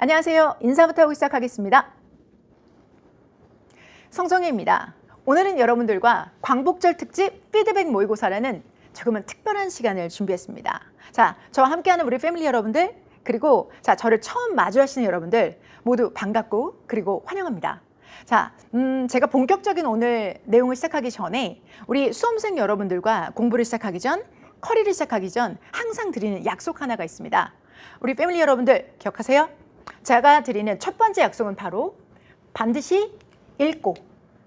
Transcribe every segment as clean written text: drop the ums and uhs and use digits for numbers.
안녕하세요. 인사부터 하고 시작하겠습니다. 성정혜입니다. 오늘은 여러분들과 광복절 특집 피드백 모의고사라는 조금은 특별한 시간을 준비했습니다. 자, 저와 함께하는 우리 패밀리 여러분들, 그리고 저를 처음 마주하시는 여러분들 모두 반갑고 그리고 환영합니다. 자, 제가 본격적인 오늘 내용을 시작하기 전에 우리 수험생 여러분들과 공부를 시작하기 전, 커리를 시작하기 전 항상 드리는 약속 하나가 있습니다. 우리 패밀리 여러분들 기억하세요? 제가 드리는 첫 번째 약속은 바로 반드시 읽고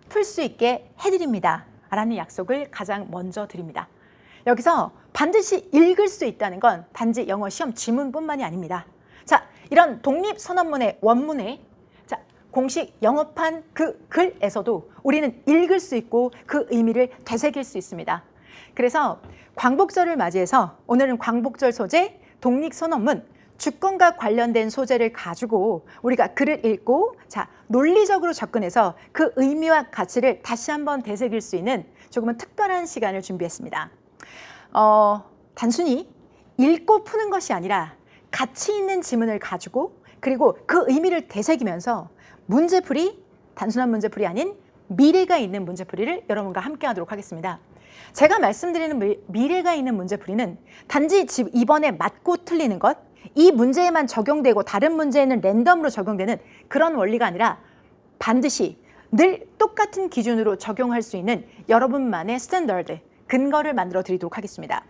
풀 수 있게 해드립니다 라는 약속을 가장 먼저 드립니다. 여기서 반드시 읽을 수 있다는 건 단지 영어 시험 지문뿐만이 아닙니다. 자, 이런 독립선언문의 원문에 공식 영어판 그 글에서도 우리는 읽을 수 있고 그 의미를 되새길 수 있습니다. 그래서 광복절을 맞이해서 오늘은 광복절 소재 독립선언문 주권과 관련된 소재를 가지고 우리가 글을 읽고 논리적으로 접근해서 그 의미와 가치를 다시 한번 되새길 수 있는 조금은 특별한 시간을 준비했습니다. 단순히 읽고 푸는 것이 아니라 가치 있는 지문을 가지고 그리고 그 의미를 되새기면서 문제풀이, 단순한 문제풀이 아닌 미래가 있는 문제풀이를 여러분과 함께 하도록 하겠습니다. 제가 말씀드리는 미래가 있는 문제풀이는 단지 이번에 맞고 틀리는 것, 이 문제에만 적용되고 다른 문제에는 랜덤으로 적용되는 그런 원리가 아니라 반드시 늘 똑같은 기준으로 적용할 수 있는 여러분만의 스탠더드, 근거를 만들어 드리도록 하겠습니다.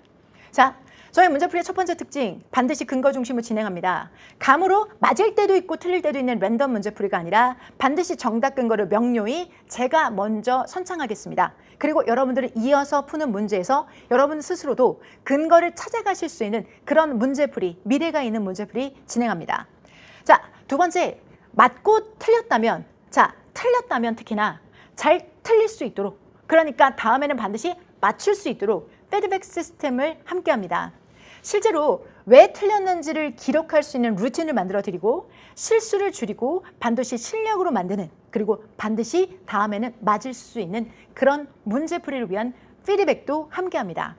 자, 저희 문제풀이의 첫 번째 특징, 반드시 근거 중심으로 진행합니다. 감으로 맞을 때도 있고 틀릴 때도 있는 랜덤 문제풀이가 아니라 반드시 정답 근거를 명료히 제가 먼저 선창하겠습니다. 그리고 여러분들은 이어서 푸는 문제에서 여러분 스스로도 근거를 찾아가실 수 있는 그런 문제풀이, 미래가 있는 문제풀이 진행합니다. 자, 두 번째, 맞고 틀렸다면, 틀렸다면 특히나 잘 틀릴 수 있도록, 그러니까 다음에는 반드시 맞출 수 있도록 피드백 시스템을 함께합니다. 실제로 왜 틀렸는지를 기록할 수 있는 루틴을 만들어 드리고 실수를 줄이고 반드시 실력으로 만드는, 그리고 반드시 다음에는 맞을 수 있는 그런 문제풀이를 위한 피드백도 함께합니다.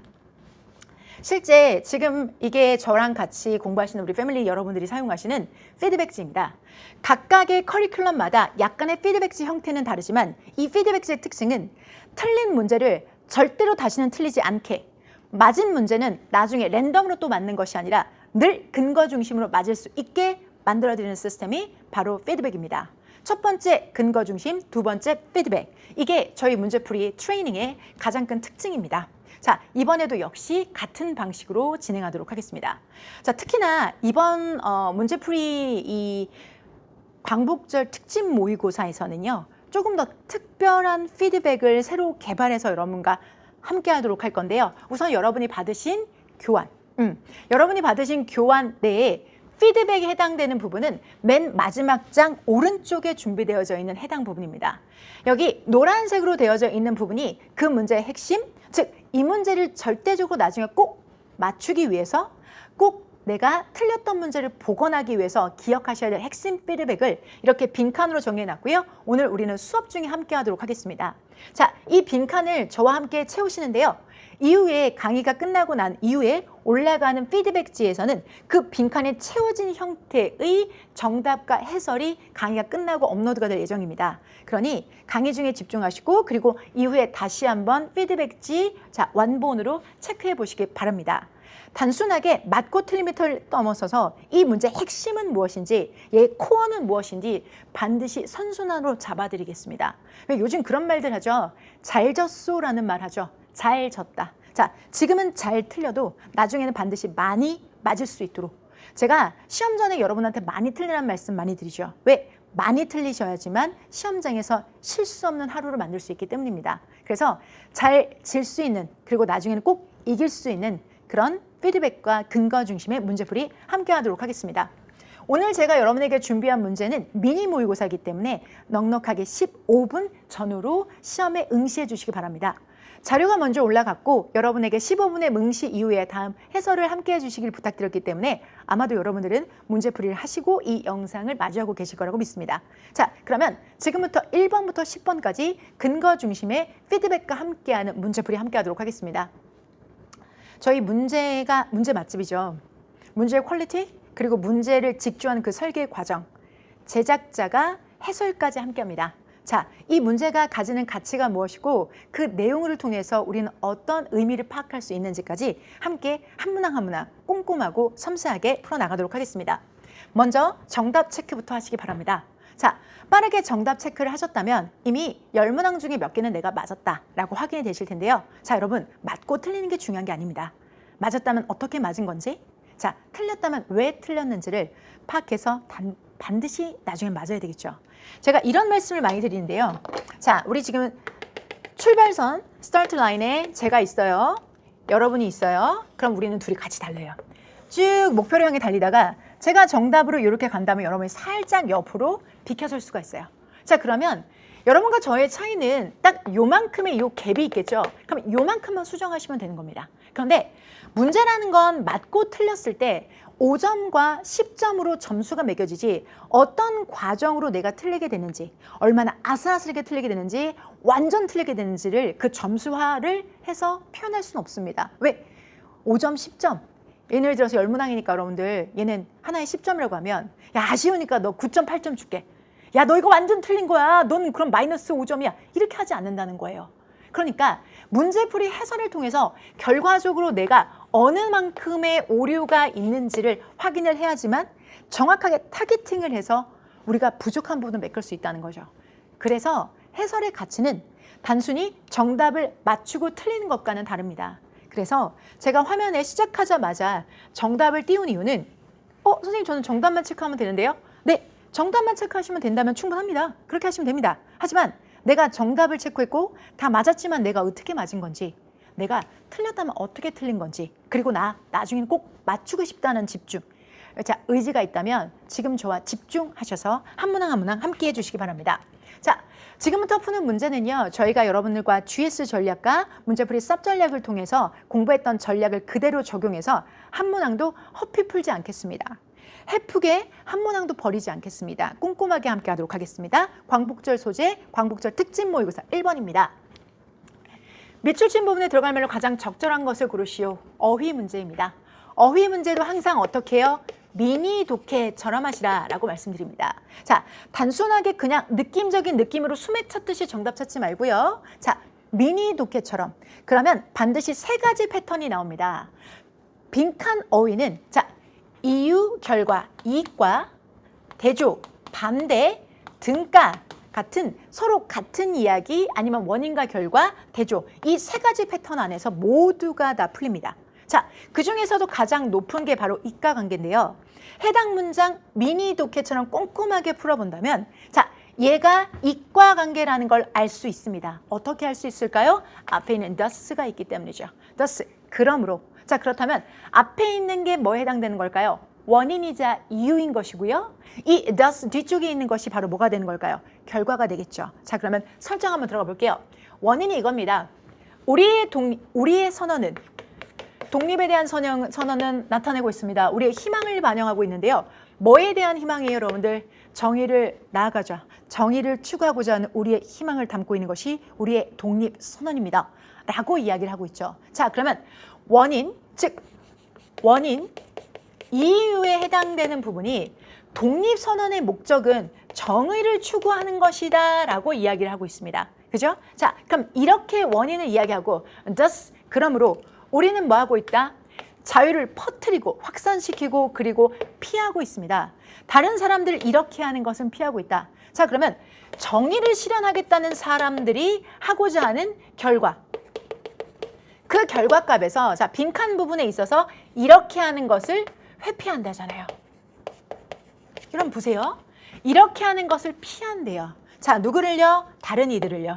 실제 지금 이게 저랑 같이 공부하시는 우리 패밀리 여러분들이 사용하시는 피드백지입니다. 각각의 커리큘럼마다 약간의 피드백지 형태는 다르지만 이 피드백지의 특징은 틀린 문제를 절대로 다시는 틀리지 않게, 맞은 문제는 나중에 랜덤으로 또 맞는 것이 아니라 늘 근거 중심으로 맞을 수 있게 만들어드리는 시스템이 바로 피드백입니다. 첫 번째 근거 중심, 두 번째 피드백. 이게 저희 문제풀이 트레이닝의 가장 큰 특징입니다. 자, 이번에도 역시 같은 방식으로 진행하도록 하겠습니다. 자, 특히나 이번 문제풀이 이 광복절 특집 모의고사에서는요, 조금 더 특별한 피드백을 새로 개발해서 여러분과 함께 하도록 할 건데요. 우선 여러분이 받으신 교환, 여러분이 받으신 교환 내에 피드백에 해당되는 부분은 맨 마지막 장 오른쪽에 준비되어져 있는 해당 부분입니다. 여기 노란색으로 되어져 있는 부분이 그 문제의 핵심, 즉 이 문제를 절대적으로 나중에 꼭 맞추기 위해서, 꼭 내가 틀렸던 문제를 복원하기 위해서 기억하셔야 될 핵심 피드백을 이렇게 빈칸으로 정해놨고요. 오늘 우리는 수업 중에 함께 하도록 하겠습니다. 자, 이 빈칸을 저와 함께 채우시는데요. 이후에 강의가 끝나고 난 이후에 올라가는 피드백지에서는 그 빈칸에 채워진 형태의 정답과 해설이 강의가 끝나고 업로드가 될 예정입니다. 그러니 강의 중에 집중하시고 그리고 이후에 다시 한번 피드백지 원본으로 체크해 보시기 바랍니다. 단순하게 맞고 틀림을 넘어서서 이 문제의 핵심은 무엇인지, 얘의 코어는 무엇인지 반드시 선순환으로 잡아드리겠습니다. 요즘 그런 말들 하죠. 잘 졌소라는 말 하죠. 잘 졌다. 자, 지금은 잘 틀려도 나중에는 반드시 많이 맞을 수 있도록 제가 시험 전에 여러분한테 많이 틀리라는 말씀 많이 드리죠. 왜? 많이 틀리셔야지만 시험장에서 실수 없는 하루를 만들 수 있기 때문입니다. 그래서 잘 질 수 있는, 그리고 나중에는 꼭 이길 수 있는 그런 피드백과 근거 중심의 문제풀이 함께 하도록 하겠습니다. 오늘 제가 여러분에게 준비한 문제는 미니 모의고사이기 때문에 넉넉하게 15분 전후로 시험에 응시해 주시기 바랍니다. 자료가 먼저 올라갔고 여러분에게 15분의 응시 이후에 다음 해설을 함께 해주시길 부탁드렸기 때문에 아마도 여러분들은 문제풀이를 하시고 이 영상을 마주하고 계실 거라고 믿습니다. 자, 그러면 지금부터 1번부터 10번까지 근거 중심의 피드백과 함께하는 문제풀이 함께 하도록 하겠습니다. 저희 문제 맛집이죠. 문제의 퀄리티, 그리고 문제를 직조한 그 설계 과정, 제작자가 해설까지 함께합니다. 자, 이 문제가 가지는 가치가 무엇이고 그 내용을 통해서 우리는 어떤 의미를 파악할 수 있는지까지 함께 한 문항 한 문항 꼼꼼하고 섬세하게 풀어나가도록 하겠습니다. 먼저 정답 체크부터 하시기 바랍니다. 자, 빠르게 정답 체크를 하셨다면 이미 10문항 중에 몇 개는 내가 맞았다라고 확인이 되실 텐데요. 자, 여러분, 맞고 틀리는 게 중요한 게 아닙니다. 맞았다면 어떻게 맞은 건지, 자, 틀렸다면 왜 틀렸는지를 파악해서 반드시 나중에 맞아야 되겠죠. 제가 이런 말씀을 많이 드리는데요. 자, 우리 지금 출발선, 스타트 라인에 제가 있어요. 여러분이 있어요. 그럼 우리는 둘이 같이 달려요. 쭉 목표를 향해 달리다가 제가 정답으로 이렇게 간다면 여러분이 살짝 옆으로 비켜설 수가 있어요. 자, 그러면 여러분과 저의 차이는 딱 요만큼의 요 갭이 있겠죠. 그럼 요만큼만 수정하시면 되는 겁니다. 그런데 문제라는 건 맞고 틀렸을 때 5점과 10점으로 점수가 매겨지지 어떤 과정으로 내가 틀리게 되는지, 얼마나 아슬아슬하게 틀리게 되는지, 완전 틀리게 되는지를 그 점수화를 해서 표현할 수는 없습니다. 왜? 5점, 10점. 예를 들어서 10문항이니까 여러분들 얘는 하나에 10점이라고 하면 야, 아쉬우니까 너 9점, 8점 줄게. 야, 너 이거 완전 틀린 거야. 넌 그럼 마이너스 5점이야. 이렇게 하지 않는다는 거예요. 그러니까 문제풀이 해설을 통해서 결과적으로 내가 어느 만큼의 오류가 있는지를 확인을 해야지만 정확하게 타겟팅을 해서 우리가 부족한 부분을 메꿀 수 있다는 거죠. 그래서 해설의 가치는 단순히 정답을 맞추고 틀리는 것과는 다릅니다. 그래서 제가 화면에 시작하자마자 정답을 띄운 이유는 선생님 저는 정답만 체크하면 되는데요. 네, 정답만 체크하시면 된다면 충분합니다. 그렇게 하시면 됩니다. 하지만 내가 정답을 체크했고 다 맞았지만 내가 어떻게 맞은 건지, 내가 틀렸다면 어떻게 틀린 건지, 그리고 나중에는 꼭 맞추고 싶다는 집중, 자, 의지가 있다면 지금 저와 집중하셔서 한 문항 한 문항 함께 해주시기 바랍니다. 자, 지금부터 푸는 문제는요, 저희가 여러분들과 GS 전략과 문제풀이 쌉 전략을 통해서 공부했던 전략을 그대로 적용해서 한 문항도 허피 풀지 않겠습니다. 해프게 한 문항도 버리지 않겠습니다. 꼼꼼하게 함께 하도록 하겠습니다. 광복절 소재, 광복절 특집 모의고사 1번입니다. 밑줄친 부분에 들어가면 가장 적절한 것을 고르시오. 어휘 문제입니다. 어휘 문제도 항상 어떻게 해요? 미니 독해처럼 하시라 라고 말씀드립니다. 자, 단순하게 그냥 느낌적인 느낌으로 수맥 찾듯이 정답 찾지 말고요. 자, 미니 독해처럼. 그러면 반드시 3가지 패턴이 나옵니다. 빈칸 어휘는 자, 이유, 결과, 이익과 대조, 반대, 등가 같은 서로 같은 이야기 아니면 원인과 결과, 대조, 이 3가지 패턴 안에서 모두가 다 풀립니다. 자, 그중에서도 가장 높은 게 바로 이과 관계인데요. 해당 문장 미니 독해처럼 꼼꼼하게 풀어본다면 자, 얘가 이과 관계라는 걸 알 수 있습니다. 어떻게 알 수 있을까요? 앞에 있는 thus가 있기 때문이죠. thus, 그러므로. 자, 그렇다면 앞에 있는 게 뭐에 해당되는 걸까요? 원인이자 이유인 것이고요. 이 thus 뒤쪽에 있는 것이 바로 뭐가 되는 걸까요? 결과가 되겠죠. 자, 그러면 설정 한번 들어가 볼게요. 원인이 이겁니다. 우리의 선언은 독립에 대한 선언은 나타내고 있습니다. 우리의 희망을 반영하고 있는데요. 뭐에 대한 희망이에요, 여러분들? 정의를 나아가자. 정의를 추구하고자 하는 우리의 희망을 담고 있는 것이 우리의 독립 선언입니다. 라고 이야기를 하고 있죠. 자, 그러면 원인, 즉 원인, 이유에 해당되는 부분이 독립선언의 목적은 정의를 추구하는 것이다 라고 이야기를 하고 있습니다. 그죠? 자, 그럼 이렇게 원인을 이야기하고 thus, 그러므로 우리는 뭐 하고 있다? 자유를 퍼뜨리고 확산시키고 그리고 피하고 있습니다. 다른 사람들 이렇게 하는 것은 피하고 있다. 자, 그러면 정의를 실현하겠다는 사람들이 하고자 하는 결과, 그 결과값에서 자, 빈칸 부분에 있어서 이렇게 하는 것을 회피한다잖아요. 그럼 보세요. 이렇게 하는 것을 피한대요. 자, 누구를요? 다른 이들을요.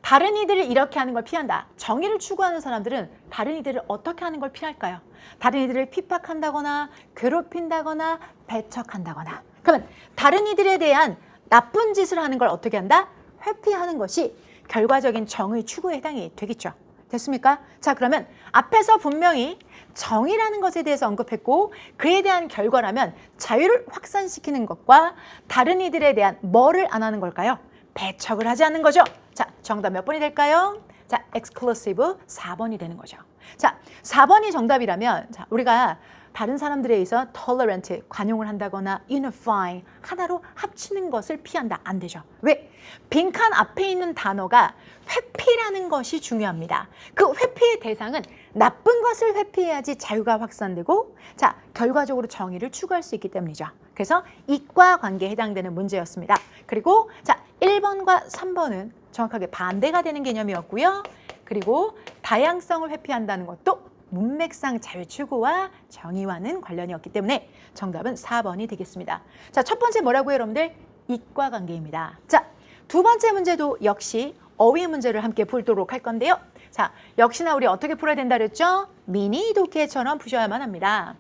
다른 이들을 이렇게 하는 걸 피한다. 정의를 추구하는 사람들은 다른 이들을 어떻게 하는 걸 피할까요? 다른 이들을 핍박한다거나 괴롭힌다거나 배척한다거나. 그러면 다른 이들에 대한 나쁜 짓을 하는 걸 어떻게 한다? 회피하는 것이 결과적인 정의 추구에 해당이 되겠죠. 됐습니까? 자, 그러면 앞에서 분명히 정의라는 것에 대해서 언급했고 그에 대한 결과라면 자유를 확산시키는 것과 다른 이들에 대한 뭐를 안 하는 걸까요? 배척을 하지 않는 거죠. 자, 정답 몇 번이 될까요? 자, exclusive 4번이 되는 거죠. 자, 4번이 정답이라면 자, 우리가 다른 사람들에 의해서 tolerant, 관용을 한다거나 unify, 하나로 합치는 것을 피한다. 안 되죠. 왜? 빈칸 앞에 있는 단어가 회피라는 것이 중요합니다. 그 회피의 대상은 나쁜 것을 회피해야지 자유가 확산되고 자, 결과적으로 정의를 추구할 수 있기 때문이죠. 그래서 이과 관계에 해당되는 문제였습니다. 그리고 자, 1번과 3번은 정확하게 반대가 되는 개념이었고요. 그리고 다양성을 회피한다는 것도 문맥상 자유 추구와 정의와는 관련이 없기 때문에 정답은 4번이 되겠습니다. 자, 첫 번째 뭐라고요, 여러분들? 이과 관계입니다. 자, 두 번째 문제도 역시 어휘 문제를 함께 풀도록 할 건데요. 자, 역시나 우리 어떻게 풀어야 된다 그랬죠? 미니 독해처럼 푸셔야만 합니다.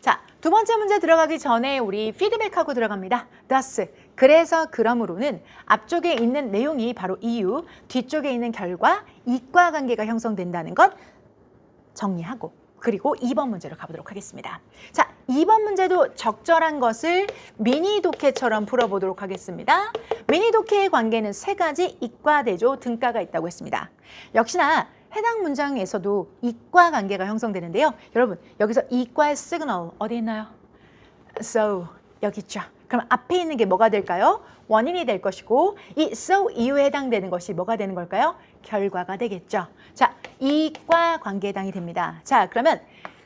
자, 두 번째 문제 들어가기 전에 우리 피드백하고 들어갑니다. thus, 그래서 그러므로는 앞쪽에 있는 내용이 바로 이유, 뒤쪽에 있는 결과, 이과 관계가 형성된다는 것 정리하고 그리고 2번 문제로 가보도록 하겠습니다. 자, 2번 문제도 적절한 것을 미니 독해처럼 풀어보도록 하겠습니다. 미니 독해의 관계는 세 가지 이과, 대조, 등가가 있다고 했습니다. 역시나 해당 문장에서도 이과 관계가 형성되는데요. 여러분, 여기서 이과의 시그널 어디 있나요? So, 여기 있죠. 그럼 앞에 있는 게 뭐가 될까요? 원인이 될 것이고 이 so 이후에 해당되는 것이 뭐가 되는 걸까요? 결과가 되겠죠. 자, 이과 관계에 해당이 됩니다. 자, 그러면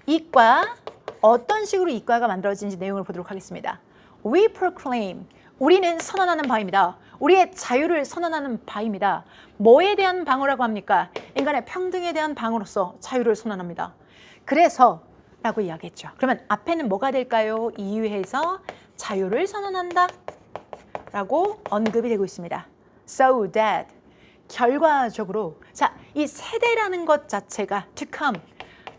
이과, 어떤 식으로 이과가 만들어지는지 내용을 보도록 하겠습니다. We proclaim, 우리는 선언하는 바입니다. 우리의 자유를 선언하는 바입니다. 뭐에 대한 방어라고 합니까? 인간의 평등에 대한 방어로서 자유를 선언합니다. 그래서 라고 이야기했죠. 그러면 앞에는 뭐가 될까요? 이유에서 자유를 선언한다 라고 언급이 되고 있습니다. So that, 결과적으로 자, 이 세대라는 것 자체가 to come,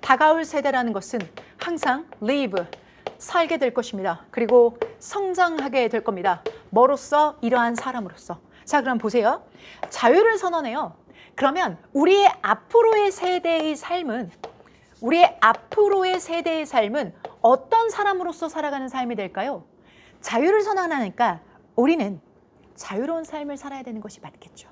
다가올 세대라는 것은 항상 live, 살게 될 것입니다. 그리고 성장하게 될 겁니다. 뭐로써? 이러한 사람으로서. 자, 그럼 보세요. 자유를 선언해요. 그러면 우리의 앞으로의 세대의 삶은 어떤 사람으로서 살아가는 삶이 될까요? 자유를 선언하니까 우리는 자유로운 삶을 살아야 되는 것이 맞겠죠.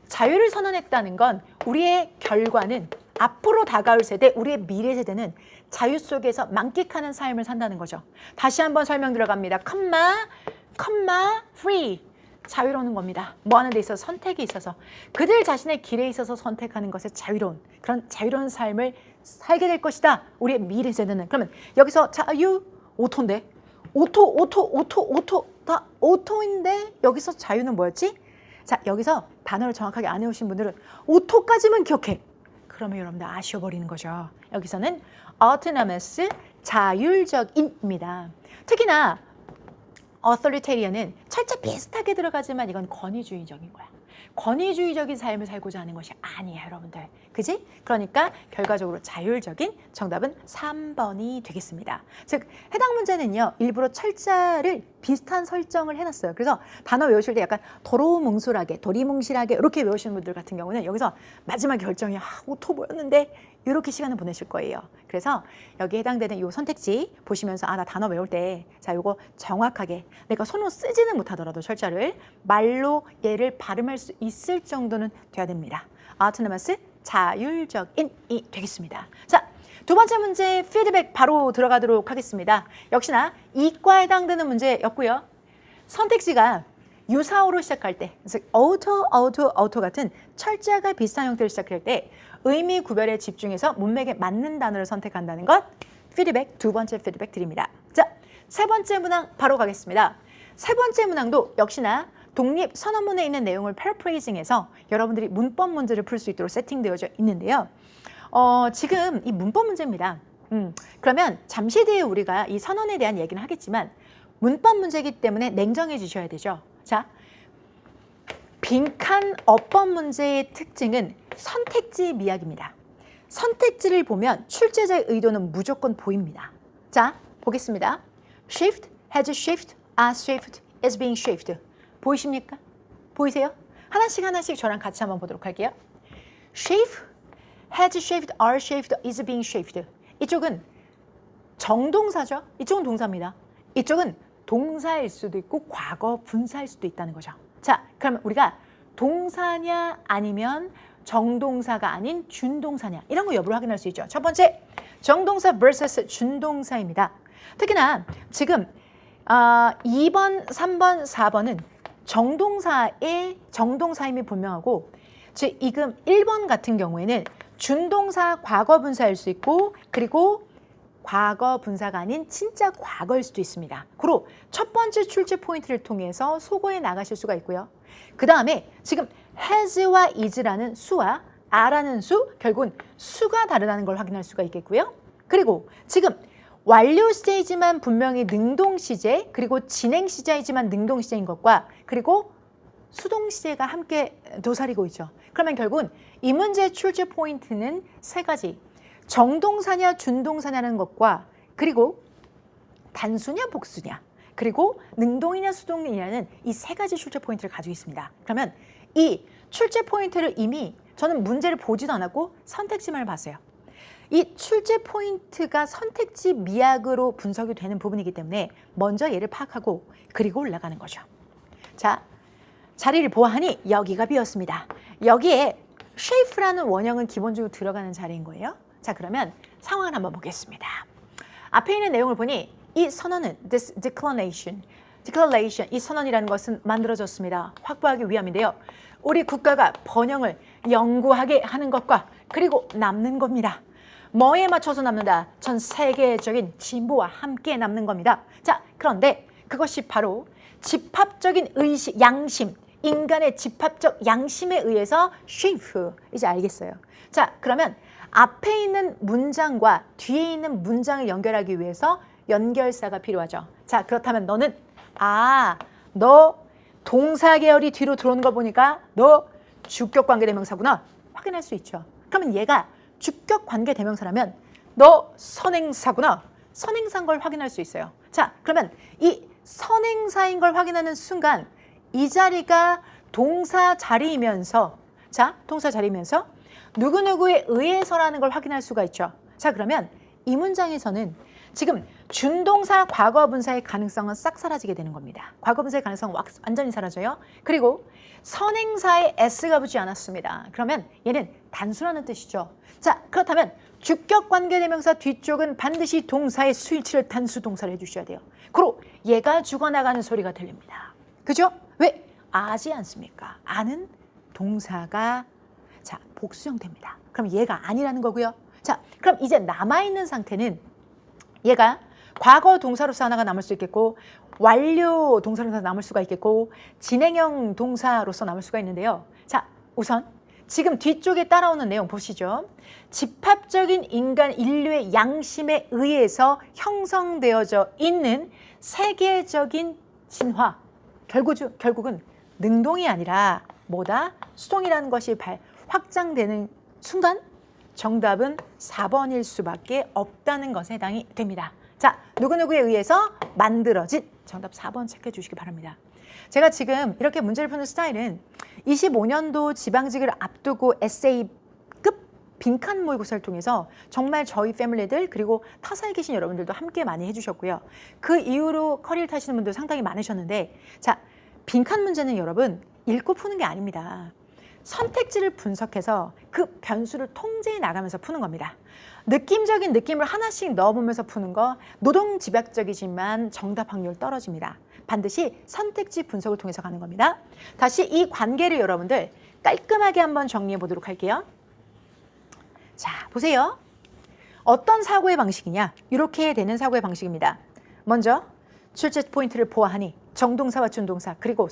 자유를 선언했다는 건 우리의 결과는 앞으로 다가올 세대, 우리의 미래 세대는 자유 속에서 만끽하는 삶을 산다는 거죠. 다시 한번 설명 들어갑니다. free. 자유로운 겁니다. 뭐 하는 데 있어서 선택이 있어서 그들 자신의 길에 있어서 선택하는 것에 자유로운 그런 자유로운 삶을 살게 될 것이다. 우리의 미래 세대는. 그러면 여기서 자유, 오토인데 오토 다 오토인데 여기서 자유는 뭐였지? 자, 여기서 단어를 정확하게 안 외우신 분들은 오토까지만 기억해. 그러면 여러분들 아쉬워버리는 거죠. 여기서는 autonomous, 자율적인입니다. 특히나 authoritarian은 철자 비슷하게 들어가지만 이건 권위주의적인 거야. 권위주의적인 삶을 살고자 하는 것이 아니에요, 여러분들. 그지? 그러니까 결과적으로 자율적인 정답은 3번이 되겠습니다. 즉, 해당 문제는요, 일부러 철자를 비슷한 설정을 해놨어요. 그래서 단어 외우실 때 약간 도로뭉술하게, 도리뭉실하게 이렇게 외우시는 분들 같은 경우는 여기서 마지막 결정이 오토 뭐였는데 이렇게 시간을 보내실 거예요. 그래서 여기 해당되는 이 선택지 보시면서 나 단어 외울 때 자, 요거 정확하게 내가 손으로 쓰지는 못하더라도 철자를 말로 얘를 발음할 수 있을 정도는 돼야 됩니다. autonomous, 자율적인이 되겠습니다. 자, 두 번째 문제 피드백 바로 들어가도록 하겠습니다. 역시나 이과에 해당되는 문제였고요. 선택지가 유사어로 시작할 때, 즉 auto 같은 철자가 비슷한 형태로 시작할 때 의미 구별에 집중해서 문맥에 맞는 단어를 선택한다는 것, 피드백, 두 번째 피드백 드립니다. 자, 세 번째 문항 바로 가겠습니다. 세 번째 문항도 역시나 독립선언문에 있는 내용을 paraphrasing해서 여러분들이 문법 문제를 풀 수 있도록 세팅되어져 있는데요. 지금 이 문법 문제입니다. 그러면 잠시 뒤에 우리가 이 선언에 대한 얘기는 하겠지만 문법 문제이기 때문에 냉정해 주셔야 되죠. 자, 빈칸 어법 문제의 특징은 선택지 미학입니다. 선택지를 보면 출제자의 의도는 무조건 보입니다. 자, 보겠습니다. shift, has shift, are shift, is being shift. 보이십니까? 보이세요? 하나씩 저랑 같이 한번 보도록 할게요. shift, has shift, are shift, is being shift. 이쪽은 정동사죠. 이쪽은 동사입니다. 이쪽은 동사일 수도 있고 과거 분사일 수도 있다는 거죠. 자, 그러면 우리가 동사냐 아니면 정동사가 아닌 준동사냐 이런 거 여부를 확인할 수 있죠. 첫 번째, 정동사 vs 준동사입니다. 특히나 지금 2번, 3번, 4번은 정동사임이 분명하고 지금 1번 같은 경우에는 준동사 과거분사일 수 있고 그리고 과거분사가 아닌 진짜 과거일 수도 있습니다. 그리고 첫 번째 출제 포인트를 통해서 소거해 나가실 수가 있고요. 그 다음에 지금 has와 is라는 수와 a라는 수, 결국은 수가 다르다는 걸 확인할 수가 있겠고요. 그리고 지금 완료 시제이지만 분명히 능동 시제, 그리고 진행 시제이지만 능동 시제인 것과 그리고 수동 시제가 함께 도사리고 있죠. 그러면 결국은 이 문제의 출제 포인트는 세 가지. 정동사냐 준동사냐는 것과 그리고 단수냐 복수냐 그리고 능동이냐 수동이냐는 이 세 가지 출제 포인트를 가지고 있습니다. 그러면 이 출제 포인트를 이미 저는 문제를 보지도 않았고 선택지만 봤어요. 이 출제 포인트가 선택지 미학으로 분석이 되는 부분이기 때문에 먼저 얘를 파악하고 그리고 올라가는 거죠. 자, 자리를 보아하니 여기가 비었습니다. 여기에 쉐이프라는 원형은 기본적으로 들어가는 자리인 거예요. 자, 그러면 상황을 한번 보겠습니다. 앞에 있는 내용을 보니 이 선언은 this declaration, 이 선언이라는 것은 만들어졌습니다. 확보하기 위함인데요. 우리 국가가 번영을 영구하게 하는 것과 그리고 남는 겁니다. 뭐에 맞춰서 남는다? 전 세계적인 진보와 함께 남는 겁니다. 자, 그런데 그것이 바로 집합적인 의식, 양심, 인간의 집합적 양심에 의해서 shape, 이제 알겠어요. 자, 그러면 앞에 있는 문장과 뒤에 있는 문장을 연결하기 위해서 연결사가 필요하죠. 자, 그렇다면 너는 너 동사 계열이 뒤로 들어오는 거 보니까 너 주격 관계 대명사구나 확인할 수 있죠. 그러면 얘가 주격 관계 대명사라면 너 선행사구나. 선행사인 걸 확인할 수 있어요. 자, 그러면 이 선행사인 걸 확인하는 순간 이 자리가 동사 자리이면서 동사 자리이면서 누구누구에 의해서라는 걸 확인할 수가 있죠. 자, 그러면 이 문장에서는 지금 준동사 과거분사의 가능성은 싹 사라지게 되는 겁니다. 과거분사의 가능성은 완전히 사라져요. 그리고 선행사에 s가 붙지 않았습니다. 그러면 얘는 단수라는 뜻이죠. 자, 그렇다면 주격 관계대명사 뒤쪽은 반드시 동사의 수일치를 단수 동사를 해주셔야 돼요. 그리고 얘가 죽어나가는 소리가 들립니다. 그죠? 왜? 아지 않습니까? 아는 동사가 복수 형태입니다. 그럼 얘가 아니라는 거고요. 자, 그럼 이제 남아있는 상태는 얘가 과거 동사로서 하나가 남을 수 있겠고 완료 동사로서 남을 수가 있겠고 진행형 동사로서 남을 수가 있는데요. 자, 우선 지금 뒤쪽에 따라오는 내용 보시죠. 집합적인 인류의 양심에 의해서 형성되어져 있는 세계적인 진화. 결국은 능동이 아니라 뭐다? 수동이라는 것이 확장되는 순간 정답은 4번일 수밖에 없다는 것에 해당이 됩니다. 자, 누구누구에 의해서 만들어진 정답 4번 체크해 주시기 바랍니다. 제가 지금 이렇게 문제를 푸는 스타일은 25년도 지방직을 앞두고 에세이급 빈칸 모의고사를 통해서 정말 저희 패밀리들 그리고 타사에 계신 여러분들도 함께 많이 해주셨고요. 그 이후로 커리를 타시는 분들 상당히 많으셨는데 자, 빈칸 문제는 여러분 읽고 푸는 게 아닙니다. 선택지를 분석해서 그 변수를 통제해 나가면서 푸는 겁니다. 느낌적인 느낌을 하나씩 넣어보면서 푸는 거 노동집약적이지만 정답 확률 떨어집니다. 반드시 선택지 분석을 통해서 가는 겁니다. 다시 이 관계를 여러분들 깔끔하게 한번 정리해 보도록 할게요. 자, 보세요. 어떤 사고의 방식이냐? 이렇게 되는 사고의 방식입니다. 먼저 출제 포인트를 보아하니 정동사와 준동사 그리고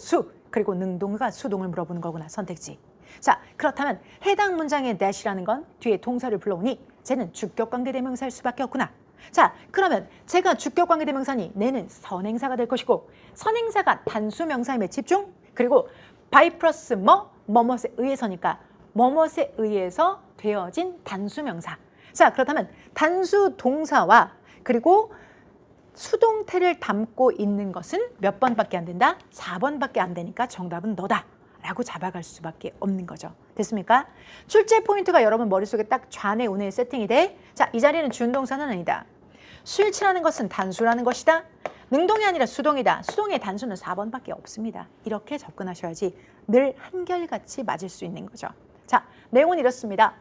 그리고 능동과 수동을 물어보는 거구나. 선택지. 자, 그렇다면 해당 문장의 that이라는 건 뒤에 동사를 불러오니 쟤는 주격관계대명사일 수밖에 없구나. 자, 그러면 제가 주격관계대명사니 내는 선행사가 될 것이고 선행사가 단수명사임에 집중 그리고 by 플러스 뭐뭐에 의해서니까 뭐뭐에 의해서 되어진 단수명사. 자, 그렇다면 단수 동사와 그리고 수동태를 담고 있는 것은 몇 번밖에 안 된다? 4번밖에 안 되니까 정답은 너다 라고 잡아갈 수밖에 없는 거죠. 됐습니까? 출제 포인트가 여러분 머릿속에 딱 좌뇌 우뇌에 세팅이 돼. 자, 이 자리는 준동사는 아니다. 수일치라는 것은 단수라는 것이다. 능동이 아니라 수동이다. 수동의 단수는 4번밖에 없습니다. 이렇게 접근하셔야지 늘 한결같이 맞을 수 있는 거죠. 자, 내용은 이렇습니다.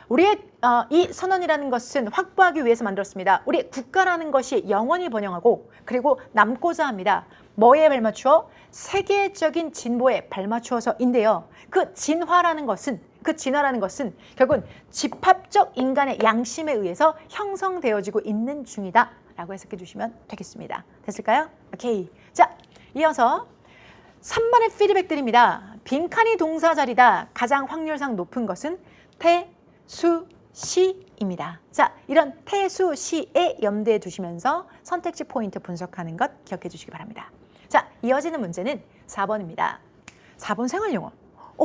우리의 이 선언이라는 것은 확보하기 위해서 만들었습니다. 우리 국가라는 것이 영원히 번영하고 그리고 남고자 합니다. 뭐에 발맞추어? 세계적인 진보에 발맞추어서인데요. 그 진화라는 것은 결국은 집합적 인간의 양심에 의해서 형성되어지고 있는 중이다 라고 해석해 주시면 되겠습니다. 됐을까요? 오케이. 자, 이어서 3번의 피드백 드립니다. 빈칸이 동사 자리다. 가장 확률상 높은 것은 태수시입니다. 자, 이런 태수시에 염두에 두시면서 선택지 포인트 분석하는 것 기억해 주시기 바랍니다. 자, 이어지는 문제는 4번입니다. 4번 생활영어.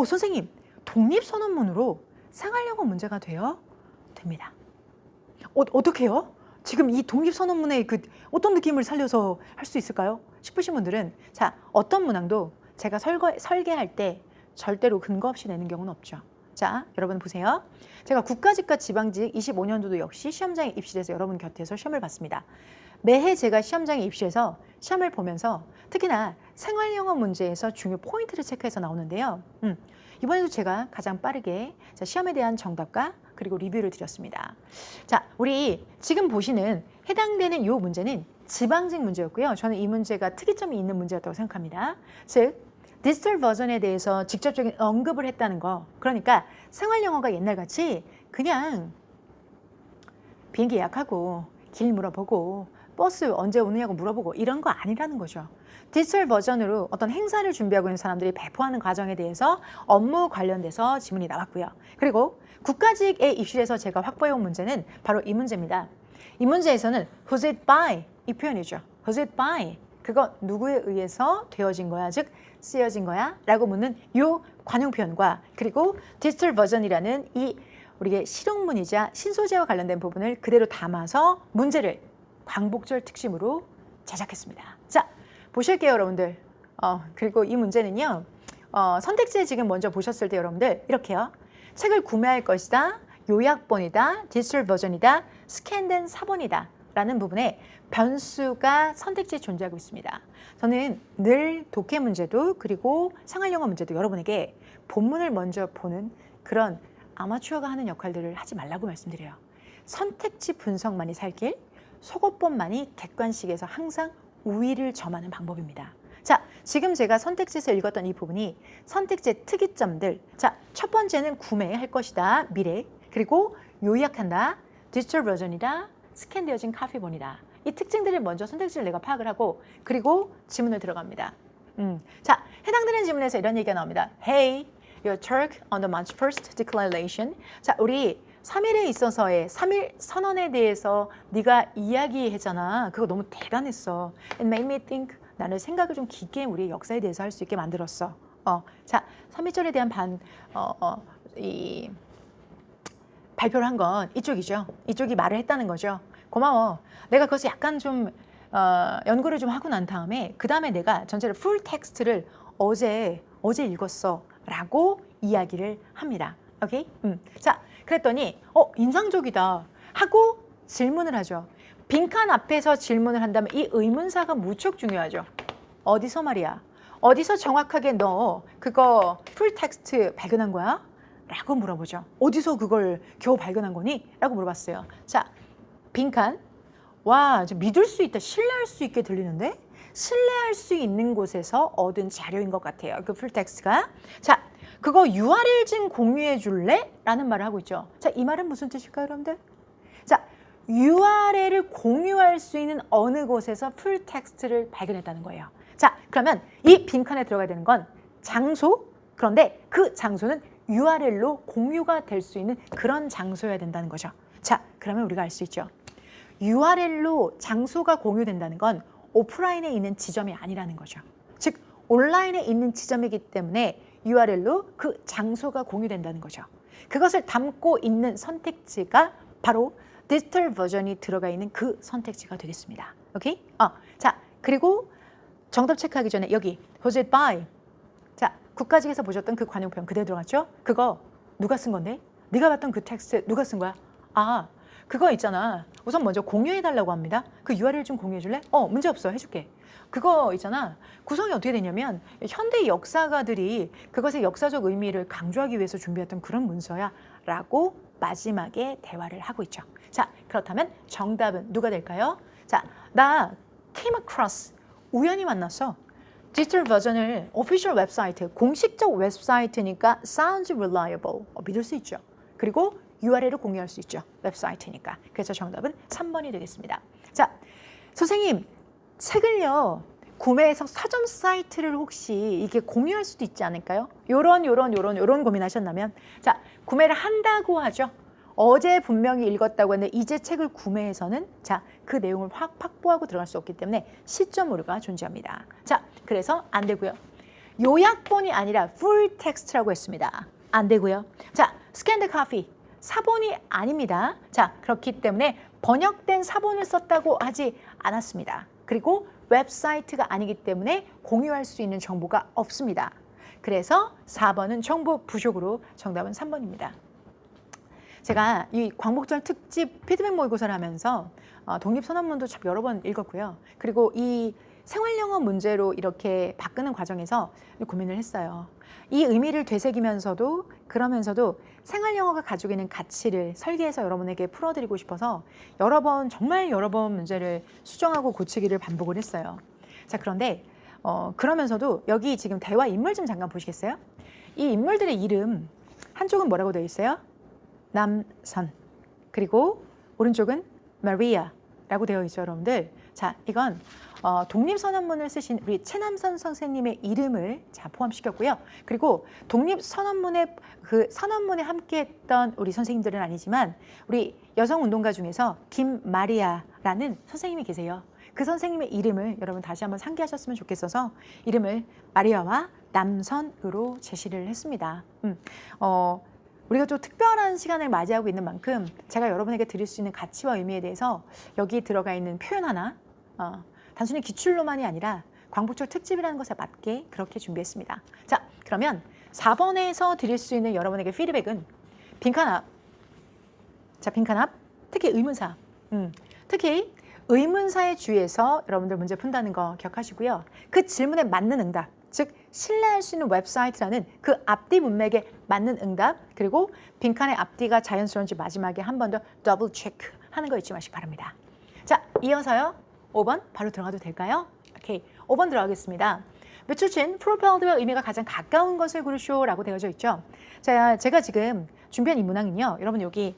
선생님, 독립선언문으로 생활영어 문제가 돼요? 됩니다. 어떻게 해요? 지금 이 독립선언문의 그 어떤 느낌을 살려서 할 수 있을까요? 싶으신 분들은 자, 어떤 문항도 제가 설계할 때 절대로 근거 없이 내는 경우는 없죠. 자, 여러분 보세요. 제가 국가직과 지방직 25년도도 역시 시험장에 입실해서 여러분 곁에서 시험을 봤습니다. 매해 제가 시험장에 입시해서 시험을 보면서 특히나 생활영어 문제에서 중요 포인트를 체크해서 나오는데요. 이번에도 제가 가장 빠르게 시험에 대한 정답과 그리고 리뷰를 드렸습니다. 자, 우리 지금 보시는 해당되는 이 문제는 지방직 문제였고요. 저는 이 문제가 특이점이 있는 문제였다고 생각합니다. 즉, 디지털 버전에 대해서 직접적인 언급을 했다는 거. 그러니까 생활영어가 옛날같이 그냥 비행기 예약하고 길 물어보고 버스 언제 오느냐고 물어보고 이런 거 아니라는 거죠. 디지털 버전으로 어떤 행사를 준비하고 있는 사람들이 배포하는 과정에 대해서 업무 관련돼서 지문이 나왔고요. 그리고 국가직에 입실해서 제가 확보해온 문제는 바로 이 문제입니다. 이 문제에서는 who's it by 이 표현이죠. who's it by 그거 누구에 의해서 되어진 거야, 즉 쓰여진 거야 라고 묻는 이 관용 표현과 그리고 디지털 버전이라는 이 우리의 실용문이자 신소재와 관련된 부분을 그대로 담아서 문제를 광복절 특심으로 제작했습니다. 자, 보실게요, 여러분들. 그리고 이 문제는요. 선택지에 지금 먼저 보셨을 때 여러분들 이렇게요. 책을 구매할 것이다, 요약본이다, 디지털 버전이다, 스캔된 사본이다 라는 부분에 변수가 선택지에 존재하고 있습니다. 저는 늘 독해 문제도 그리고 생활영어 문제도 여러분에게 본문을 먼저 보는 그런 아마추어가 하는 역할들을 하지 말라고 말씀드려요. 선택지 분석만이 살 길, 속어법만이 객관식에서 항상 우위를 점하는 방법입니다. 자, 지금 제가 선택지에서 읽었던 이 부분이 선택지의 특이점들. 자, 첫 번째는 구매할 것이다, 미래. 그리고 요약한다, 디지털 버전이다, 스캔되어진 카피본이다. 이 특징들을 먼저 선택지를 내가 파악을 하고 그리고 지문을 들어갑니다. 자, 해당되는 지문에서 이런 얘기가 나옵니다. Hey, you Turk on the March 1st declaration. 자, 우리 3일에 있어서의 3일 선언에 대해서 네가 이야기했잖아. 그거 너무 대단했어. It made me think. 나는 생각을 좀 깊게 우리의 역사에 대해서 할 수 있게 만들었어. 자, 3.1절에 대한 이 발표를 한 건 이쪽이죠. 이쪽이 말을 했다는 거죠. 고마워. 내가 그것을 약간 좀 연구를 좀 하고 난 다음에 그 다음에 내가 전체를 풀 텍스트를 어제 읽었어 라고 이야기를 합니다. 오케이? 자, 그랬더니 인상적이다 하고 질문을 하죠. 빈칸 앞에서 질문을 한다면 이 의문사가 무척 중요하죠. 어디서 말이야? 어디서 정확하게 너 그거 풀 텍스트 발견한 거야? 라고 물어보죠. 어디서 그걸 겨우 발견한 거니? 라고 물어봤어요. 자, 빈칸. 와, 믿을 수 있다, 신뢰할 수 있게 들리는데? 신뢰할 수 있는 곳에서 얻은 자료인 것 같아요. 그 풀 텍스트가. 자, 그거 URL 좀 공유해 줄래? 라는 말을 하고 있죠. 자, 이 말은 무슨 뜻일까요, 여러분들? 자, URL을 공유할 수 있는 어느 곳에서 풀 텍스트를 발견했다는 거예요. 자, 그러면 이 빈칸에 들어가야 되는 건 장소, 그런데 그 장소는 URL로 공유가 될 수 있는 그런 장소여야 된다는 거죠. 자, 그러면 우리가 알 수 있죠. URL로 장소가 공유된다는 건 오프라인에 있는 지점이 아니라는 거죠. 즉, 온라인에 있는 지점이기 때문에 URL로 그 장소가 공유된다는 거죠. 그것을 담고 있는 선택지가 바로 디지털 버전이 들어가 있는 그 선택지가 되겠습니다. 오케이? 자, 그리고 정답 체크하기 전에 여기 who's it by? 자, 국가직에서 보셨던 그 관용표현 그대로 들어갔죠? 그거 누가 쓴 건데? 네가 봤던 그 텍스트 누가 쓴 거야? 그거 있잖아. 우선 먼저 공유해달라고 합니다. 그 URL 좀 공유해줄래? 문제 없어. 해줄게. 그거 있잖아. 구성이 어떻게 되냐면 현대 역사가들이 그것의 역사적 의미를 강조하기 위해서 준비했던 그런 문서야 라고 마지막에 대화를 하고 있죠. 자, 그렇다면 정답은 누가 될까요? 자, 나 came across, 우연히 만났어. 디지털 버전을 오피셜 웹사이트, 공식적 웹사이트니까 sounds reliable, 믿을 수 있죠. 그리고 URL을 공유할 수 있죠. 웹사이트니까. 그래서 정답은 3번이 되겠습니다. 자, 선생님, 책을요, 구매해서 서점 사이트를 혹시 이게 공유할 수도 있지 않을까요? 요런 고민하셨다면, 자, 구매를 한다고 하죠. 어제 분명히 읽었다고 했는데 이제 책을 구매해서는 자, 그 내용을 확 확보하고 들어갈 수 없기 때문에 시점 오류가 존재합니다. 자, 그래서 안 되고요. 요약본이 아니라 full text라고 했습니다. 안 되고요. 자, scanned copy, 사본이 아닙니다. 자, 그렇기 때문에 번역된 사본을 썼다고 하지 않았습니다. 그리고 웹사이트가 아니기 때문에 공유할 수 있는 정보가 없습니다. 그래서 4번은 정보 부족으로 정답은 3번입니다. 제가 이 광복절 특집 피드백 모의고사를 하면서 독립선언문도 참 여러 번 읽었고요. 그리고 이 생활영어 문제로 이렇게 바꾸는 과정에서 고민을 했어요. 이 의미를 되새기면서도 그러면서도 생활영어가 가지고 있는 가치를 설계해서 여러분에게 풀어드리고 싶어서 정말 여러 번 문제를 수정하고 고치기를 반복을 했어요. 자, 그런데 그러면서도 여기 지금 대화 인물 좀 잠깐 보시겠어요? 이 인물들의 이름 한쪽은 뭐라고 되어 있어요? 남선, 그리고 오른쪽은 마리아라고 되어 있죠, 여러분들. 자, 이건 독립선언문을 쓰신 우리 최남선 선생님의 이름을 자 포함시켰고요. 그리고 독립선언문에 그 선언문에 함께했던 우리 선생님들은 아니지만 우리 여성운동가 중에서 김마리아라는 선생님이 계세요. 그 선생님의 이름을 여러분 다시 한번 상기하셨으면 좋겠어서 이름을 마리아와 남선으로 제시를 했습니다. 우리가 좀 특별한 시간을 맞이하고 있는 만큼 제가 여러분에게 드릴 수 있는 가치와 의미에 대해서 여기 들어가 있는 표현 하나 단순히 기출로만이 아니라 광복절 특집이라는 것에 맞게 그렇게 준비했습니다. 자, 그러면 4번에서 드릴 수 있는 여러분에게 피드백은 빈칸 앞, 특히 의문사, 특히 의문사의 주위에서 여러분들 문제 푼다는 거 기억하시고요. 그 질문에 맞는 응답, 즉 신뢰할 수 있는 웹사이트라는 그 앞뒤 문맥에 맞는 응답, 그리고 빈칸의 앞뒤가 자연스러운지 마지막에 한 번 더 더블 체크 하는 거 잊지 마시기 바랍니다. 자, 이어서요 5번 바로 들어가도 될까요? 오케이, 5번 들어가겠습니다. 며칠 전 프로펠드와 의미가 가장 가까운 것을 고르쇼라고 되어져 있죠. 자, 제가 지금 준비한 이 문항은요, 여러분 여기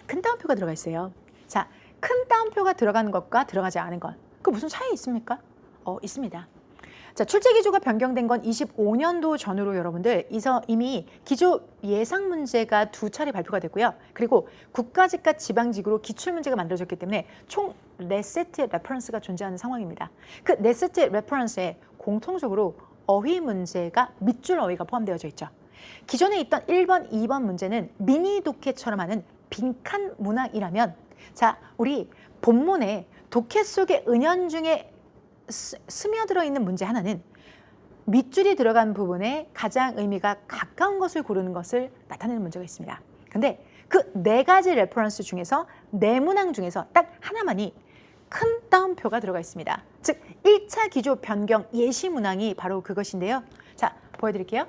큰 따옴표가 들어가 있어요. 자, 큰 따옴표가 들어가는 것과 들어가지 않은 것, 그 무슨 차이 있습니까? 있습니다. 자, 출제 기조가 변경된 건 25년도 전후로 여러분들 이미 기조 예상 문제가 2차례 발표가 됐고요. 그리고 국가직과 지방직으로 기출 문제가 만들어졌기 때문에 총 4세트의 레퍼런스가 존재하는 상황입니다. 그 4세트의 레퍼런스에 공통적으로 어휘 문제가 밑줄 어휘가 포함되어져 있죠. 기존에 있던 1번, 2번 문제는 미니 독해처럼 하는 빈칸 문항이라면, 자, 우리 본문에 독해 속의 은연중에 스며들어 있는 문제 하나는 밑줄이 들어간 부분에 가장 의미가 가까운 것을 고르는 것을 나타내는 문제가 있습니다. 근데 그 4가지 레퍼런스 중에서 4문항 중에서 딱 하나만이 큰 따옴표가 들어가 있습니다. 즉 1차 기조 변경 예시 문항이 바로 그것인데요. 자, 보여드릴게요.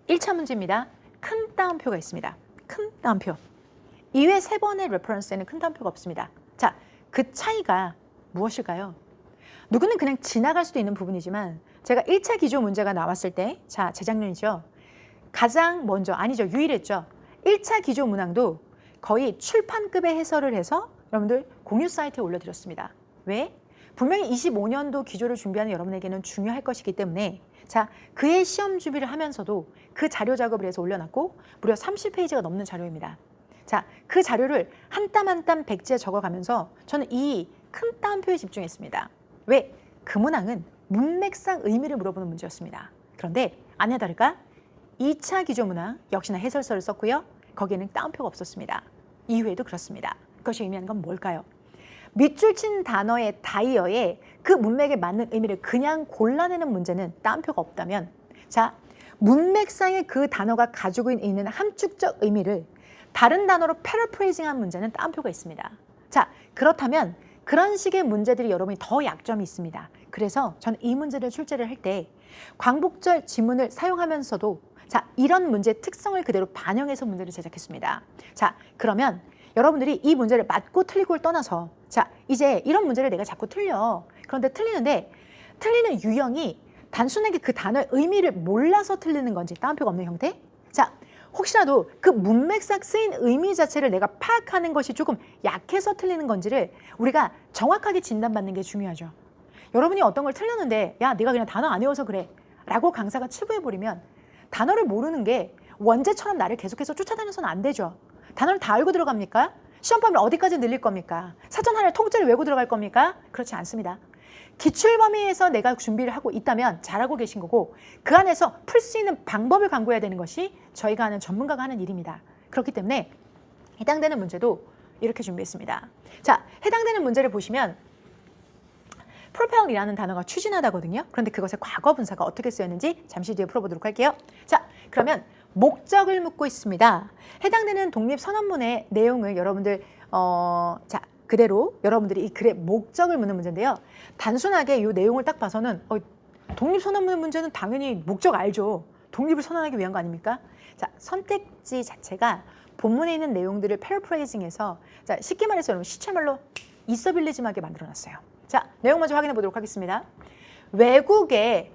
1차 문제입니다. 큰 따옴표가 있습니다. 큰 따옴표. 이외 3번의 레퍼런스에는 큰 따옴표가 없습니다. 자, 그 차이가 무엇일까요? 누구는 그냥 지나갈 수도 있는 부분이지만 제가 1차 기조 문제가 나왔을 때, 자, 재작년이죠. 가장 먼저, 아니죠, 유일했죠. 1차 기조 문항도 거의 출판급의 해설을 해서 여러분들 공유 사이트에 올려드렸습니다. 왜? 분명히 25년도 기조를 준비하는 여러분에게는 중요할 것이기 때문에, 자, 그의 시험 준비를 하면서도 그 자료 작업을 해서 올려놨고 무려 30페이지가 넘는 자료입니다. 자, 그 자료를 한 땀 한 땀 백지에 적어가면서 저는 이 큰 따옴표에 집중했습니다. 왜? 그 문항은 문맥상 의미를 물어보는 문제였습니다. 그런데 아니나 다를까 2차 기조 문항 역시나 해설서를 썼고요. 거기에는 따옴표가 없었습니다. 이후에도 그렇습니다. 그것이 의미하는 건 뭘까요? 밑줄 친 단어의 다이어에 그 문맥에 맞는 의미를 그냥 골라내는 문제는 따옴표가 없다면, 자, 문맥상의 그 단어가 가지고 있는 함축적 의미를 다른 단어로 패러프레이징한 문제는 따옴표가 있습니다. 자, 그렇다면 그런 식의 문제들이 여러분이 더 약점이 있습니다. 그래서 저는 이 문제를 출제를 할 때 광복절 지문을 사용하면서도 자, 이런 문제 특성을 그대로 반영해서 문제를 제작했습니다. 자, 그러면 여러분들이 이 문제를 맞고 틀리고를 떠나서 자, 이제 이런 문제를 내가 자꾸 틀려. 그런데 틀리는데 틀리는 유형이 단순하게 그 단어의 의미를 몰라서 틀리는 건지 따옴표가 없는 형태? 자, 혹시라도 그 문맥상 쓰인 의미 자체를 내가 파악하는 것이 조금 약해서 틀리는 건지를 우리가 정확하게 진단받는 게 중요하죠. 여러분이 어떤 걸 틀렸는데 야, 네가 그냥 단어 안 외워서 그래 라고 강사가 치부해버리면 단어를 모르는 게 원제처럼 나를 계속해서 쫓아다녀서는 안 되죠. 단어를 다 알고 들어갑니까? 시험 범위를 어디까지 늘릴 겁니까? 사전 하나의 통째를 외우고 들어갈 겁니까? 그렇지 않습니다. 기출 범위에서 내가 준비를 하고 있다면 잘하고 계신 거고 그 안에서 풀 수 있는 방법을 강구해야 되는 것이 저희가 하는 전문가가 하는 일입니다. 그렇기 때문에 해당되는 문제도 이렇게 준비했습니다. 자, 해당되는 문제를 보시면 propel이라는 단어가 추진하다거든요. 그런데 그것의 과거 분사가 어떻게 쓰였는지 잠시 뒤에 풀어보도록 할게요. 자, 그러면 목적을 묻고 있습니다. 해당되는 독립선언문의 내용을 여러분들 자, 그대로 여러분들이 이 글의 목적을 묻는 문제인데요. 단순하게 이 내용을 딱 봐서는 독립선언문 문제는 당연히 목적 알죠. 독립을 선언하기 위한 거 아닙니까? 자, 선택지 자체가 본문에 있는 내용들을 패러프레이징해서 자, 쉽게 말해서 여러분 시체말로 있어빌리즘하게 만들어놨어요. 자, 내용 먼저 확인해 보도록 하겠습니다. 외국의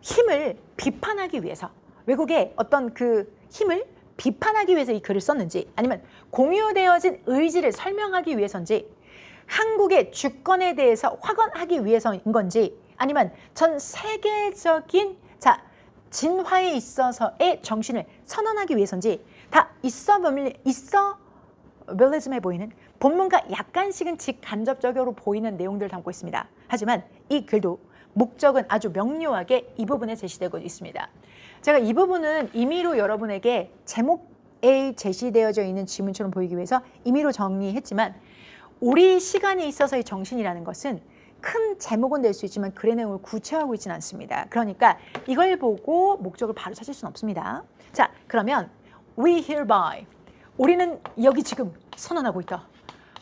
힘을 비판하기 위해서 외국의 어떤 그 힘을 비판하기 위해서 이 글을 썼는지 아니면 공유되어진 의지를 설명하기 위해서인지 한국의 주권에 대해서 확언하기 위해서인 건지 아니면 전 세계적인 자 진화에 있어서의 정신을 선언하기 위해서인지 다 있어빌리즘해 보이는 본문과 약간씩은 직간접적으로 보이는 내용들을 담고 있습니다. 하지만 이 글도 목적은 아주 명료하게 이 부분에 제시되고 있습니다. 제가 이 부분은 임의로 여러분에게 제목에 제시되어져 있는 지문처럼 보이기 위해서 임의로 정리했지만 우리 시간에 있어서의 정신이라는 것은 큰 제목은 될 수 있지만 글의 내용을 구체화하고 있지는 않습니다. 그러니까 이걸 보고 목적을 바로 찾을 수는 없습니다. 자, 그러면 we hereby 우리는 여기 지금 선언하고 있다.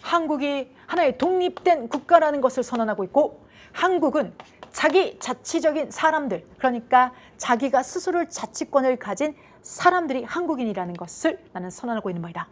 한국이 하나의 독립된 국가라는 것을 선언하고 있고 한국은 자기 자치적인 사람들 그러니까 자기가 스스로 자치권을 가진 사람들이 한국인이라는 것을 나는 선언하고 있는 말이다.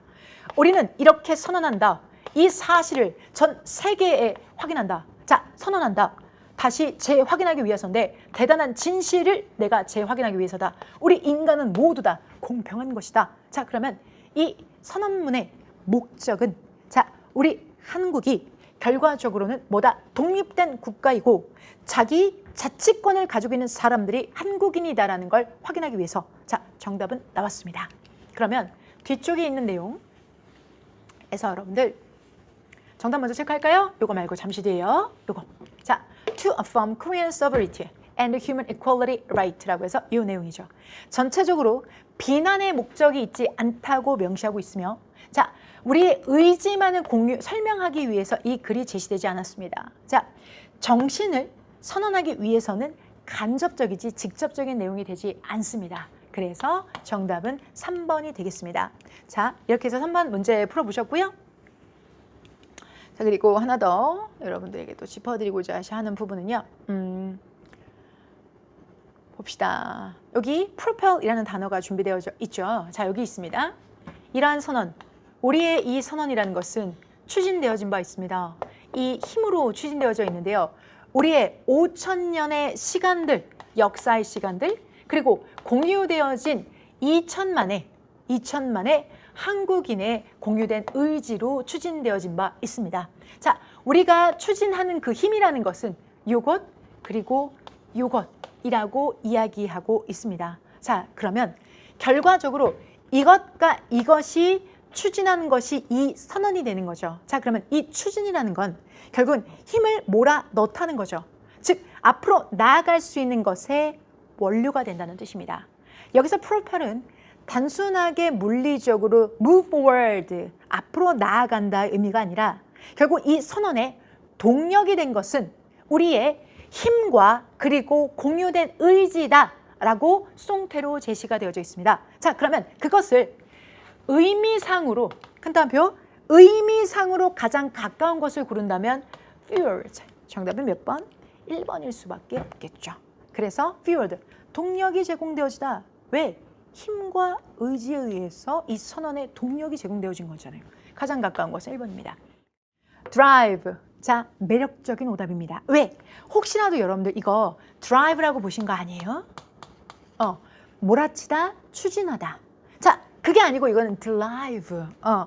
우리는 이렇게 선언한다. 이 사실을 전 세계에 확인한다. 자, 선언한다. 다시 재확인하기 위해서인데 대단한 진실을 내가 재확인하기 위해서다. 우리 인간은 모두 다 공평한 것이다. 자, 그러면 이 선언문의 목적은 자, 우리 한국이 결과적으로는 뭐다? 독립된 국가이고 자기 자치권을 가지고 있는 사람들이 한국인이다라는 걸 확인하기 위해서 자, 정답은 나왔습니다. 그러면 뒤쪽에 있는 내용에서 여러분들 정답 먼저 체크할까요? 요거 말고 잠시 뒤에요. 요거. 자, to affirm Korean sovereignty and human equality right라고 해서 이 내용이죠. 전체적으로 비난의 목적이 있지 않다고 명시하고 있으며 자, 우리의 의지만을 설명하기 위해서 이 글이 제시되지 않았습니다. 자, 정신을 선언하기 위해서는 간접적이지 직접적인 내용이 되지 않습니다. 그래서 정답은 3번이 되겠습니다. 자, 이렇게 해서 3번 문제 풀어보셨고요. 자, 그리고 하나 더 여러분들에게 또 짚어드리고자 하는 부분은요. 봅시다. 여기 propel이라는 단어가 준비되어 있죠. 자, 여기 있습니다. 이러한 선언, 우리의 이 선언이라는 것은 추진되어진 바 있습니다. 이 힘으로 추진되어져 있는데요. 우리의 5,000년의 시간들, 역사의 시간들, 그리고 공유되어진 2천만의 한국인의 공유된 의지로 추진되어진 바 있습니다. 자, 우리가 추진하는 그 힘이라는 것은 요것 그리고 요것이라고 이야기하고 있습니다. 자, 그러면 결과적으로 이것과 이것이 추진하는 것이 이 선언이 되는 거죠. 자, 그러면 이 추진이라는 건 결국은 힘을 몰아넣다는 거죠. 즉, 앞으로 나아갈 수 있는 것의 원료가 된다는 뜻입니다. 여기서 propel은 단순하게 물리적으로 move forward, 앞으로 나아간다 의미가 아니라 결국 이 선언의 동력이 된 것은 우리의 힘과 그리고 공유된 의지다라고 송태로 제시가 되어져 있습니다. 자, 그러면 그것을 의미상으로, 큰 따옴표, 의미상으로 가장 가까운 것을 고른다면 fueled, 정답은 몇 번? 1번일 수밖에 없겠죠. 그래서 fueled, 동력이 제공되어지다. 왜? 힘과 의지에 의해서 이 선언의 동력이 제공되어진 거잖아요. 가장 가까운 것은 1번입니다. drive. 자, 매력적인 오답입니다. 왜? 혹시라도 여러분들 이거 drive라고 보신 거 아니에요? 몰아치다, 추진하다. 자, 그게 아니고 이거는 drive.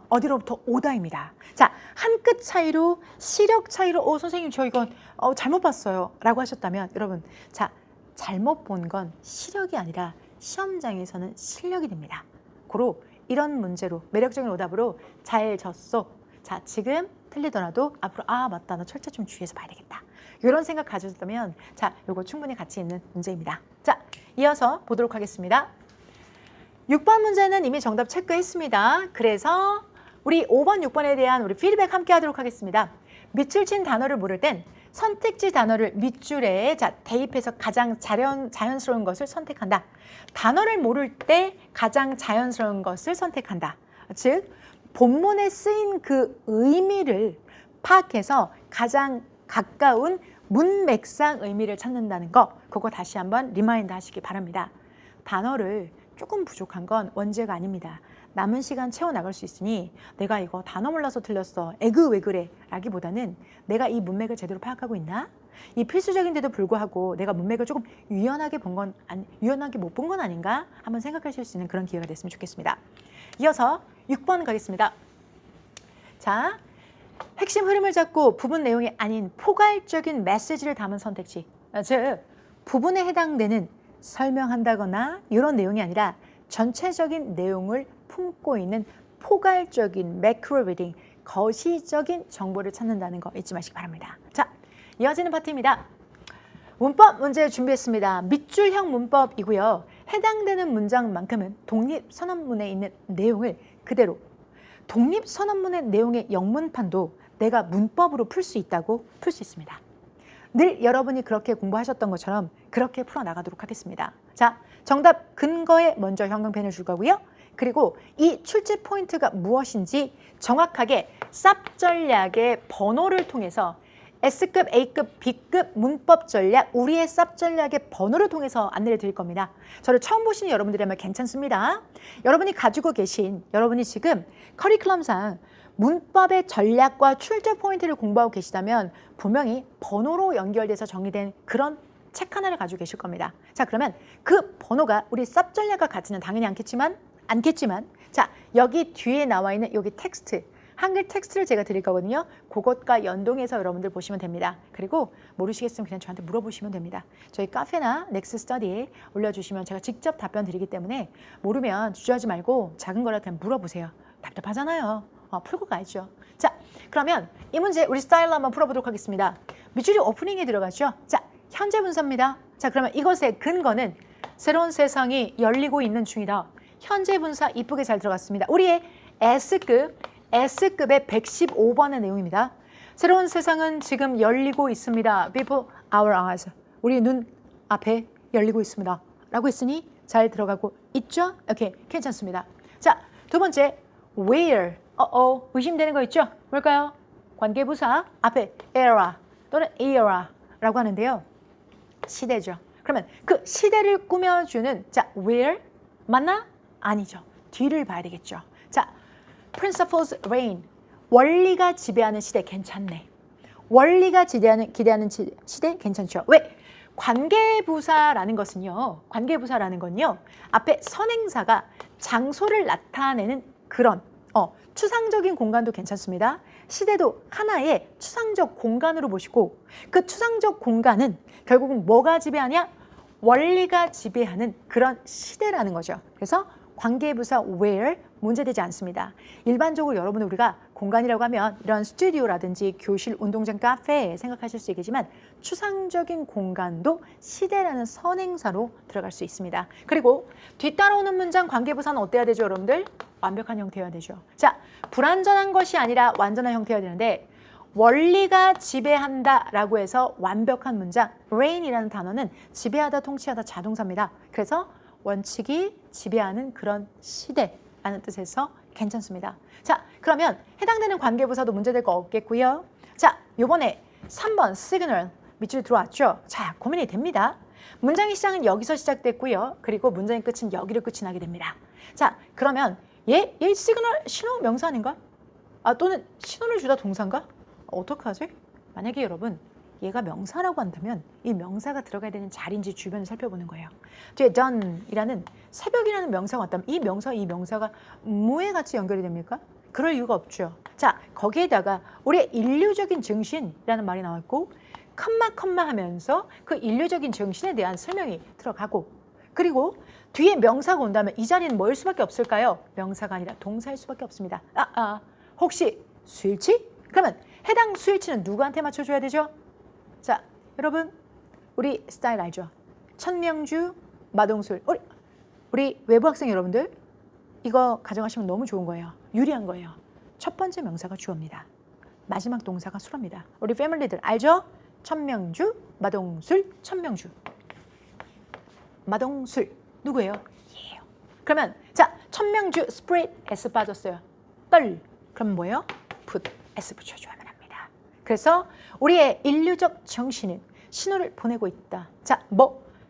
어디로부터 오다입니다. 자, 한 끗 차이로, 시력 차이로, 선생님 저 이건 잘못 봤어요. 라고 하셨다면 여러분, 자, 잘못 본 건 시력이 아니라 시험장에서는 실력이 됩니다. 고로 이런 문제로 매력적인 오답으로 잘 졌어. 자, 지금 틀리더라도 앞으로 맞다. 나 철자 좀 주의해서 봐야 되겠다. 이런 생각 가졌다면 자, 요거 충분히 가치 있는 문제입니다. 자, 이어서 보도록 하겠습니다. 6번 문제는 이미 정답 체크했습니다. 그래서 우리 5번, 6번에 대한 우리 피드백 함께 하도록 하겠습니다. 밑줄 친 단어를 모를 땐 선택지 단어를 밑줄에 대입해서 가장 자연스러운 것을 선택한다. 단어를 모를 때 가장 자연스러운 것을 선택한다. 즉, 본문에 쓰인 그 의미를 파악해서 가장 가까운 문맥상 의미를 찾는다는 거, 그거 다시 한번 리마인드 하시기 바랍니다. 단어를 조금 부족한 건 원죄가 아닙니다. 남은 시간 채워나갈 수 있으니 내가 이거 단어 몰라서 틀렸어. 에그 왜 그래? 라기보다는 내가 이 문맥을 제대로 파악하고 있나? 이 필수적인데도 불구하고 내가 문맥을 조금 유연하게 못 본 건 아닌가? 한번 생각하실 수 있는 그런 기회가 됐으면 좋겠습니다. 이어서 6번 가겠습니다. 자, 핵심 흐름을 잡고 부분 내용이 아닌 포괄적인 메시지를 담은 선택지. 즉, 부분에 해당되는 설명한다거나 이런 내용이 아니라 전체적인 내용을 품고 있는 포괄적인 매크로 리딩, 거시적인 정보를 찾는다는 거 잊지 마시기 바랍니다. 자, 이어지는 파트입니다. 문법 문제 준비했습니다. 밑줄형 문법이고요. 해당되는 문장만큼은 독립선언문에 있는 내용을 그대로, 독립선언문의 내용의 영문판도 내가 문법으로 풀 수 있다고 풀 수 있습니다. 늘 여러분이 그렇게 공부하셨던 것처럼 그렇게 풀어나가도록 하겠습니다. 자, 정답 근거에 먼저 형광펜을 줄 거고요. 그리고 이 출제 포인트가 무엇인지 정확하게 쌉 전략의 번호를 통해서 S급, A급, B급 문법 전략, 우리의 쌉 전략의 번호를 통해서 안내를 드릴 겁니다. 저를 처음 보시는 여러분들이라면 괜찮습니다. 여러분이 지금 커리큘럼상 문법의 전략과 출제 포인트를 공부하고 계시다면 분명히 번호로 연결돼서 정리된 그런 책 하나를 가지고 계실 겁니다. 자, 그러면 그 번호가 우리 쌉 전략과 같지는 당연히 않겠지만 자, 여기 뒤에 나와 있는 여기 텍스트, 한글 텍스트를 제가 드릴 거거든요. 그것과 연동해서 여러분들 보시면 됩니다. 그리고 모르시겠으면 그냥 저한테 물어보시면 됩니다. 저희 카페나 넥스 스터디에 올려주시면 제가 직접 답변 드리기 때문에 모르면 주저하지 말고 작은 거라도 그냥 물어보세요. 답답하잖아요. 풀고 가야죠. 자, 그러면 이 문제 우리 스타일로 한번 풀어보도록 하겠습니다. 밑줄이 오프닝에 들어가죠. 자, 현재 분사입니다. 자, 그러면 이것의 근거는 새로운 세상이 열리고 있는 중이다. 현재 분사 이쁘게 잘 들어갔습니다. 우리의 S급의 115번의 내용입니다. 새로운 세상은 지금 열리고 있습니다. Before our eyes. 우리 눈 앞에 열리고 있습니다. 라고 했으니 잘 들어가고 있죠? 오케이, 괜찮습니다. 자, 두 번째, where. 의심되는 거 있죠? 뭘까요? 관계부사 앞에 era 또는 era라고 하는데요. 시대죠. 그러면 그 시대를 꾸며주는 자, where 맞나? 아니죠. 뒤를 봐야 되겠죠. 자, principles reign. 원리가 지배하는 시대 괜찮네. 원리가 기대하는 시대 괜찮죠. 왜? 관계부사라는 건요. 앞에 선행사가 장소를 나타내는 그런 추상적인 공간도 괜찮습니다. 시대도 하나의 추상적 공간으로 보시고 그 추상적 공간은 결국은 뭐가 지배하냐? 원리가 지배하는 그런 시대라는 거죠. 그래서 관계부사 where 문제되지 않습니다. 일반적으로 여러분 우리가 공간이라고 하면 이런 스튜디오라든지 교실, 운동장, 카페 생각하실 수 있겠지만 추상적인 공간도 시대라는 선행사로 들어갈 수 있습니다. 그리고 뒤따라오는 문장 관계부사는 어때야 되죠, 여러분들? 완벽한 형태여야 되죠. 자, 불완전한 것이 아니라 완전한 형태여야 되는데 원리가 지배한다라고 해서 완벽한 문장, reign이라는 단어는 지배하다, 통치하다 자동사입니다. 그래서 원칙이 지배하는 그런 시대라는 뜻에서 괜찮습니다. 자, 그러면 해당되는 관계부사도 문제될 거 없겠고요. 자, 요번에 3번 signal, 밑줄이 들어왔죠? 자, 고민이 됩니다. 문장의 시작은 여기서 시작됐고요. 그리고 문장의 끝은 여기로 끝이 나게 됩니다. 자, 그러면 얘 시그널 신호 명사 아닌가? 또는 신호를 주다 동사인가? 어떡하지? 만약에 여러분 얘가 명사라고 한다면 이 명사가 들어가야 되는 자리인지 주변을 살펴보는 거예요. 뒤에 done이라는 새벽이라는 명사가 왔다면 이 명사가 뭐에 같이 연결이 됩니까? 그럴 이유가 없죠. 자, 거기에다가 우리의 인류적인 정신이라는 말이 나왔고 컴마 하면서 그 인류적인 정신에 대한 설명이 들어가고 그리고 뒤에 명사가 온다면 이 자리는 뭐일 수밖에 없을까요? 명사가 아니라 동사일 수밖에 없습니다. 혹시 수일치? 그러면 해당 수일치는 누구한테 맞춰줘야 되죠? 자, 여러분 우리 스타일 알죠? 천명주, 마동술. 우리 외부 학생 여러분들 이거 가정하시면 너무 좋은 거예요. 유리한 거예요. 첫 번째 명사가 주어입니다. 마지막 동사가 수로입니다. 우리 패밀리들 알죠? 천명주, 마동술, 천명주. 마동술 누구예요? 얘예요. 그러면 자, 천명주 스프레드 S 빠졌어요. 떨. 그럼 뭐예요? put S 붙여줘야만 합니다. 그래서 우리의 인류적 정신은 신호를 보내고 있다. 자,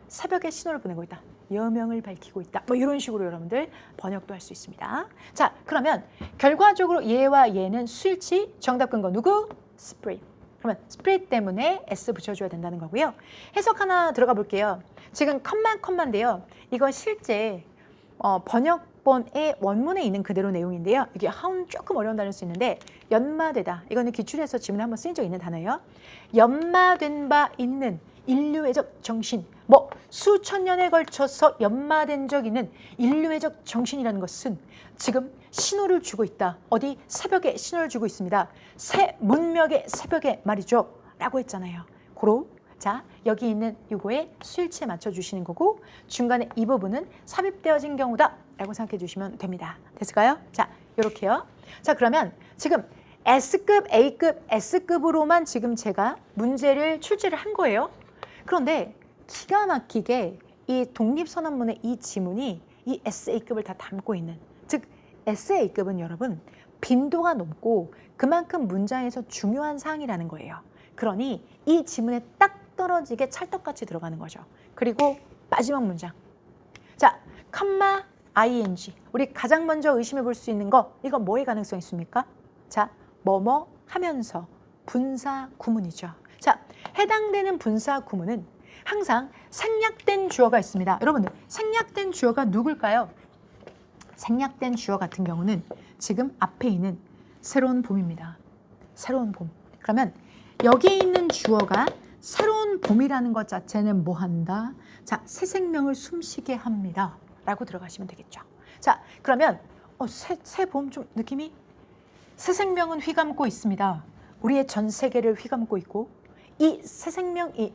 새벽에 신호를 보내고 있다. 여명을 밝히고 있다. 이런 식으로 여러분들 번역도 할 수 있습니다. 자, 그러면 결과적으로 얘와 얘는 수일치, 정답 근거 누구? 스프레드. 그러면 스프레드 때문에 S 붙여줘야 된다는 거고요. 해석 하나 들어가 볼게요. 지금 컴마인데요. 이거 실제 번역본의 원문에 있는 그대로 내용인데요. 이게 하운 조금 어려운 단어일 수 있는데 연마되다. 이거는 기출에서 지문에 한번 쓰인 적 있는 단어예요. 연마된 바 있는 인류애적 정신. 수천 년에 걸쳐서 연마된 적 있는 인류애적 정신이라는 것은 지금 신호를 주고 있다. 어디? 새벽에 신호를 주고 있습니다. 새 문명의 새벽에 말이죠. 라고 했잖아요. 자, 여기 있는 요거에 수일치에 맞춰주시는 거고 중간에 이 부분은 삽입되어진 경우다 라고 생각해 주시면 됩니다. 됐을까요? 자, 요렇게요. 자, 그러면 지금 S급, A급, S급으로만 지금 제가 문제를 출제를 한 거예요. 그런데 기가 막히게 이 독립선언문의 이 지문이 이 SA급을 다 담고 있는, 즉 SA급은 여러분 빈도가 높고 그만큼 문장에서 중요한 사항이라는 거예요. 그러니 이 지문에 딱 떨어지게 찰떡같이 들어가는 거죠. 그리고 마지막 문장. 자, 컴마 ing. 우리 가장 먼저 의심해 볼 수 있는 거, 이거 뭐의 가능성이 있습니까? 자, 뭐뭐 하면서 분사 구문이죠. 자, 해당되는 분사 구문은 항상 생략된 주어가 있습니다. 여러분들, 생략된 주어가 누굴까요? 생략된 주어 같은 경우는 지금 앞에 있는 새로운 봄입니다. 새로운 봄. 그러면 여기에 있는 주어가 새로운 봄이라는 것 자체는 뭐 한다? 자, 새 생명을 숨쉬게 합니다. 라고 들어가시면 되겠죠. 자, 그러면 새 봄 좀 느낌이? 새 생명은 휘감고 있습니다. 우리의 전 세계를 휘감고 있고 이 새 생명이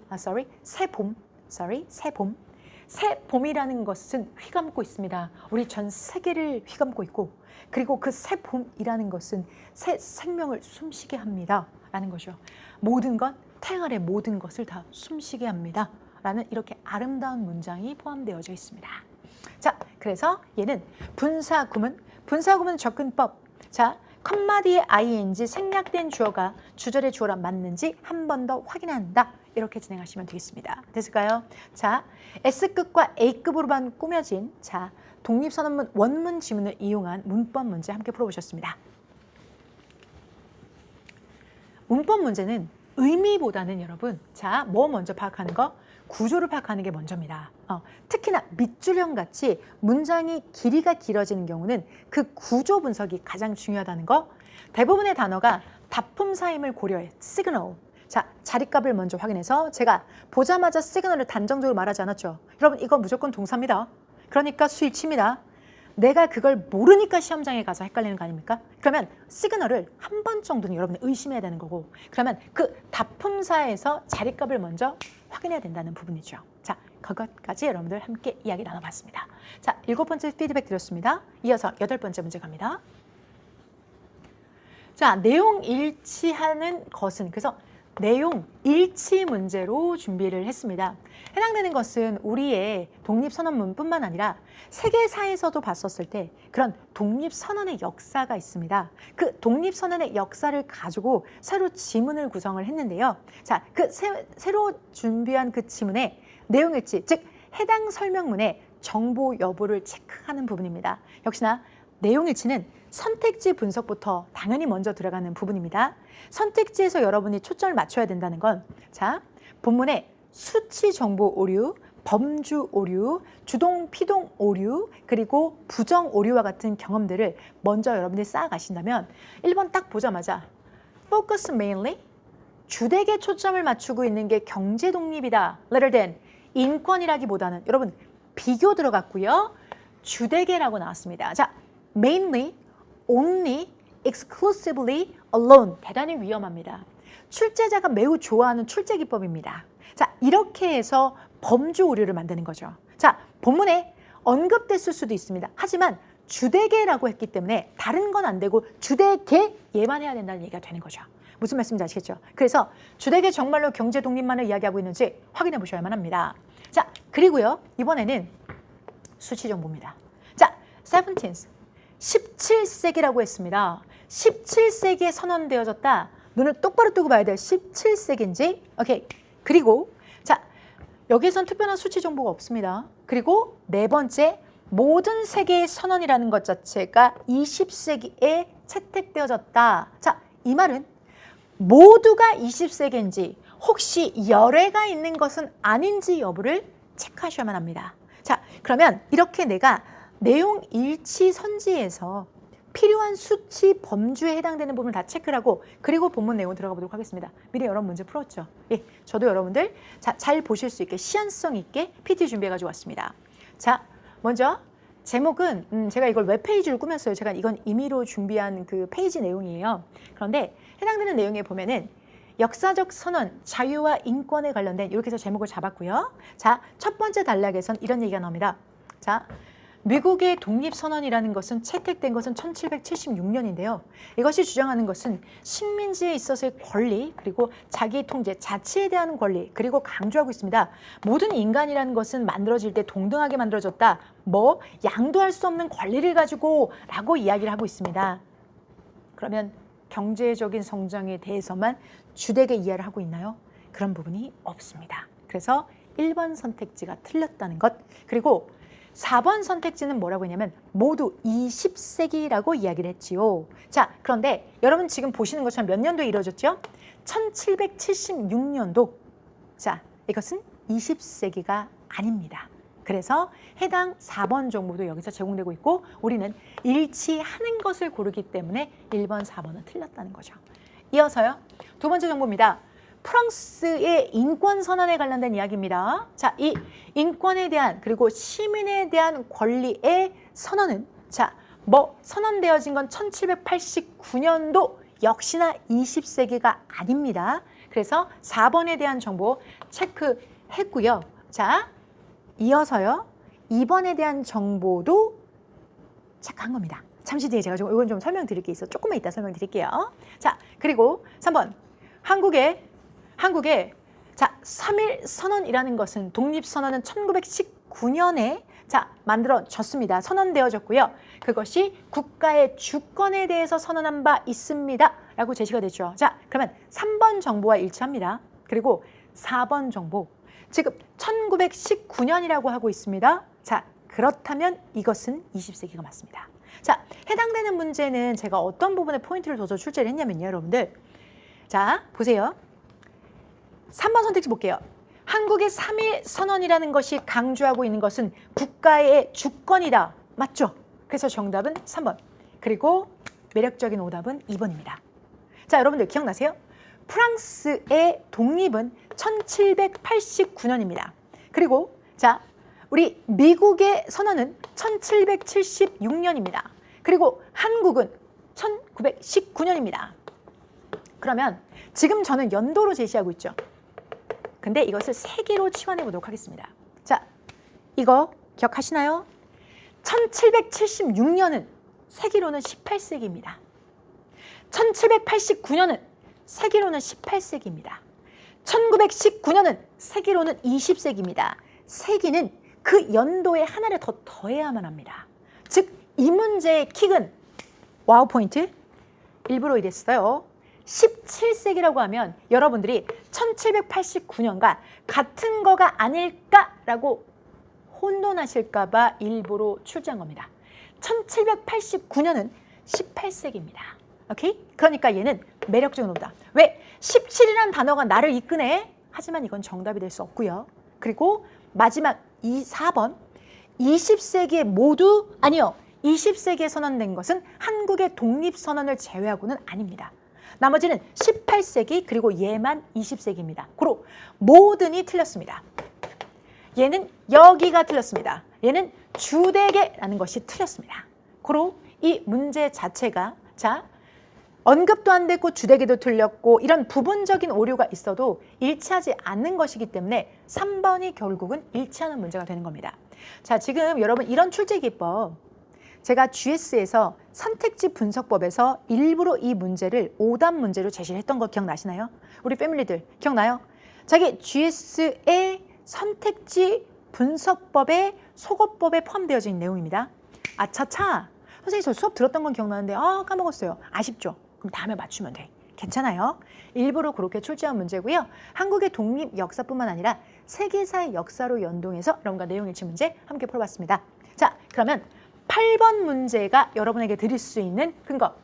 새 봄이라는 것은 휘감고 있습니다. 우리 전 세계를 휘감고 있고 그리고 그 새 봄이라는 것은 새 생명을 숨쉬게 합니다. 라는 거죠. 모든 것, 태양 아래 모든 것을 다 숨쉬게 합니다. 라는 이렇게 아름다운 문장이 포함되어져 있습니다. 자, 그래서 얘는 분사구문 접근법. 자, 컴마 뒤에 ing 생략된 주어가 주절의 주어랑 맞는지 한 번 더 확인한다. 이렇게 진행하시면 되겠습니다. 됐을까요? 자, S급과 A급으로만 꾸며진 자, 독립선언문 원문 지문을 이용한 문법 문제 함께 풀어보셨습니다. 문법 문제는 의미보다는 여러분, 자, 뭐 먼저 파악하는 거? 구조를 파악하는 게 먼저입니다. 특히나 밑줄형 같이 문장이 길이가 길어지는 경우는 그 구조 분석이 가장 중요하다는 거. 대부분의 단어가 답품사임을 고려해. 시그널. 자, 자리값을 먼저 확인해서 제가 보자마자 시그널을 단정적으로 말하지 않았죠. 여러분, 이거 무조건 동사입니다. 그러니까 수일치입니다. 내가 그걸 모르니까 시험장에 가서 헷갈리는 거 아닙니까? 그러면 시그널을 한 번 정도는 여러분이 의심해야 되는 거고, 그러면 그 답품사에서 자리값을 먼저 확인해야 된다는 부분이죠. 자, 그것까지 여러분들 함께 이야기 나눠봤습니다. 자, 7번째 피드백 드렸습니다. 이어서 8번째 문제 갑니다. 자, 내용 일치하는 것은, 그래서 내용 일치 문제로 준비를 했습니다. 해당되는 것은 우리의 독립선언문뿐만 아니라 세계사에서도 봤었을 때 그런 독립선언의 역사가 있습니다. 그 독립선언의 역사를 가지고 새로 지문을 구성을 했는데요. 자, 그 새로 준비한 그 지문의 내용 일치, 즉 해당 설명문의 정보 여부를 체크하는 부분입니다. 역시나 내용 일치는 선택지 분석부터 당연히 먼저 들어가는 부분입니다. 선택지에서 여러분이 초점을 맞춰야 된다는 건, 자, 본문에 수치 정보 오류, 범주 오류, 주동, 피동 오류, 그리고 부정 오류와 같은 경험들을 먼저 여러분들이 쌓아가신다면 1번 딱 보자마자 focus mainly, 주택에 초점을 맞추고 있는 게 경제 독립이다. rather than 인권이라기보다는 여러분 비교 들어갔고요. 주택에라고 나왔습니다. 자, mainly, only, exclusively, alone. 대단히 위험합니다. 출제자가 매우 좋아하는 출제 기법입니다. 자, 이렇게 해서 범주 오류를 만드는 거죠. 자, 본문에 언급됐을 수도 있습니다. 하지만 주대계라고 했기 때문에 다른 건 안 되고 주대계 얘만 해야 된다는 얘기가 되는 거죠. 무슨 말씀인지 아시겠죠? 그래서 주대계 정말로 경제 독립만을 이야기하고 있는지 확인해 보셔야만 합니다. 자, 그리고요. 이번에는 수치 정보입니다. 자, 17세기라고 했습니다. 17세기에 선언되어졌다. 눈을 똑바로 뜨고 봐야 돼요. 17세기인지. 오케이. 그리고 자, 여기선 특별한 수치 정보가 없습니다. 그리고 네 번째, 모든 세계의 선언이라는 것 자체가 20세기에 채택되어졌다. 자, 이 말은 모두가 20세기인지 혹시 열애가 있는 것은 아닌지 여부를 체크하셔야만 합니다. 자, 그러면 이렇게 내가 내용 일치 선지에서 필요한 수치 범주에 해당되는 부분을 다 체크를 하고 그리고 본문 내용 들어가 보도록 하겠습니다. 미리 여러 문제 풀었죠? 예, 저도 여러분들 잘 보실 수 있게 시안성 있게 PT 준비해 가지고 왔습니다. 자, 먼저 제목은 제가 이걸 웹페이지를 꾸몄어요. 제가 이건 임의로 준비한 그 페이지 내용이에요. 그런데 해당되는 내용에 보면은 역사적 선언, 자유와 인권에 관련된 이렇게 해서 제목을 잡았고요. 자, 첫 번째 단락에선 이런 얘기가 나옵니다. 자, 미국의 독립선언이라는 것은 채택된 것은 1776년인데요. 이것이 주장하는 것은 식민지에 있어서의 권리, 그리고 자기 통제, 자치에 대한 권리, 그리고 강조하고 있습니다. 모든 인간이라는 것은 만들어질 때 동등하게 만들어졌다. 뭐 양도할 수 없는 권리를 가지고 라고 이야기를 하고 있습니다. 그러면 경제적인 성장에 대해서만 주되게 이해를 하고 있나요? 그런 부분이 없습니다. 그래서 1번 선택지가 틀렸다는 것. 그리고 4번 선택지는 뭐라고 했냐면 모두 20세기라고 이야기를 했지요. 자, 그런데 여러분 지금 보시는 것처럼 몇 년도에 이루어졌죠? 1776년도. 자, 이것은 20세기가 아닙니다. 그래서 해당 4번 정보도 여기서 제공되고 있고 우리는 일치하는 것을 고르기 때문에 1번, 4번은 틀렸다는 거죠. 이어서요. 두 번째 정보입니다. 프랑스의 인권 선언에 관련된 이야기입니다. 자, 이 인권에 대한 그리고 시민에 대한 권리의 선언은 자, 뭐 선언되어진 건 1789년도 역시나 20세기가 아닙니다. 그래서 4번에 대한 정보 체크했고요. 자, 이어서요. 2번에 대한 정보도 체크한 겁니다. 잠시 뒤에 제가 이건 좀 설명드릴 게 있어. 조금만 이따 설명드릴게요. 자, 그리고 3번. 한국의 자, 3.1 선언이라는 것은 독립선언은 1919년에 자, 만들어졌습니다. 선언되어졌고요. 그것이 국가의 주권에 대해서 선언한 바 있습니다. 라고 제시가 됐죠. 자, 그러면 3번 정보와 일치합니다. 그리고 4번 정보. 지금 1919년이라고 하고 있습니다. 자, 그렇다면 이것은 20세기가 맞습니다. 자, 해당되는 문제는 제가 어떤 부분에 포인트를 둬서 출제를 했냐면요, 여러분들. 자, 보세요. 3번 선택지 볼게요. 한국의 3.1 선언이라는 것이 강조하고 있는 것은 국가의 주권이다. 맞죠? 그래서 정답은 3번. 그리고 매력적인 오답은 2번입니다. 자, 여러분들 기억나세요? 프랑스의 독립은 1789년입니다. 그리고 자, 우리 미국의 선언은 1776년입니다. 그리고 한국은 1919년입니다. 그러면 지금 저는 연도로 제시하고 있죠. 근데 이것을 세기로 치환해 보도록 하겠습니다. 자, 이거 기억하시나요? 1776년은 세기로는 18세기입니다. 1789년은 세기로는 18세기입니다. 1919년은 세기로는 20세기입니다. 세기는 그 연도에 하나를 더 더해야만 합니다. 즉, 이 문제의 킥은 와우 포인트. 일부러 이랬어요. 17세기라고 하면 여러분들이 1789년과 같은 거가 아닐까라고 혼돈하실까 봐 일부러 출제한 겁니다. 1789년은 18세기입니다. 오케이? 그러니까 얘는 매력적인 오다. 왜? 17이라는 단어가 나를 이끄네? 하지만 이건 정답이 될 수 없고요. 그리고 마지막 4번. 20세기에 모두, 아니요. 20세기에 선언된 것은 한국의 독립선언을 제외하고는 아닙니다. 나머지는 18세기 그리고 얘만 20세기입니다. 고로 모든이 틀렸습니다. 얘는 여기가 틀렸습니다. 얘는 주되게라는 것이 틀렸습니다. 고로 이 문제 자체가 언급도 안 됐고 주되게도 틀렸고 이런 부분적인 오류가 있어도 일치하지 않는 것이기 때문에 3번이 결국은 일치하는 문제가 되는 겁니다. 자, 지금 여러분 이런 출제 기법 제가 GS에서 선택지 분석법에서 일부러 이 문제를 오답 문제로 제시를 했던 거 기억나시나요? 우리 패밀리들 기억나요? 자기 GS의 선택지 분석법의 속어법에 포함되어져 있는 내용입니다. 아차차, 선생님 저 수업 들었던 건 기억나는데 까먹었어요. 아쉽죠? 그럼 다음에 맞추면 돼. 괜찮아요. 일부러 그렇게 출제한 문제고요. 한국의 독립 역사뿐만 아니라 세계사의 역사로 연동해서 여러분과 내용일치 문제 함께 풀어봤습니다. 자, 그러면 8번 문제가 여러분에게 드릴 수 있는 근거.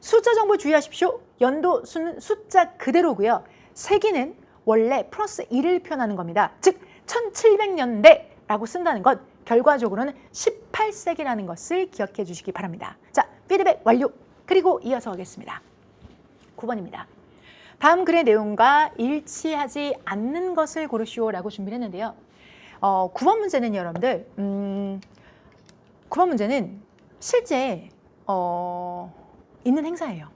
숫자 정보 주의하십시오. 연도 수는 숫자 그대로고요. 세기는 원래 플러스 1을 표현하는 겁니다. 즉 1700년대라고 쓴다는 것 결과적으로는 18세기라는 것을 기억해 주시기 바랍니다. 자, 피드백 완료. 그리고 이어서 하겠습니다. 9번입니다. 다음 글의 내용과 일치하지 않는 것을 고르시오라고 준비를 했는데요. 9번 문제는 여러분들 9번 문제는 실제 있는 행사예요.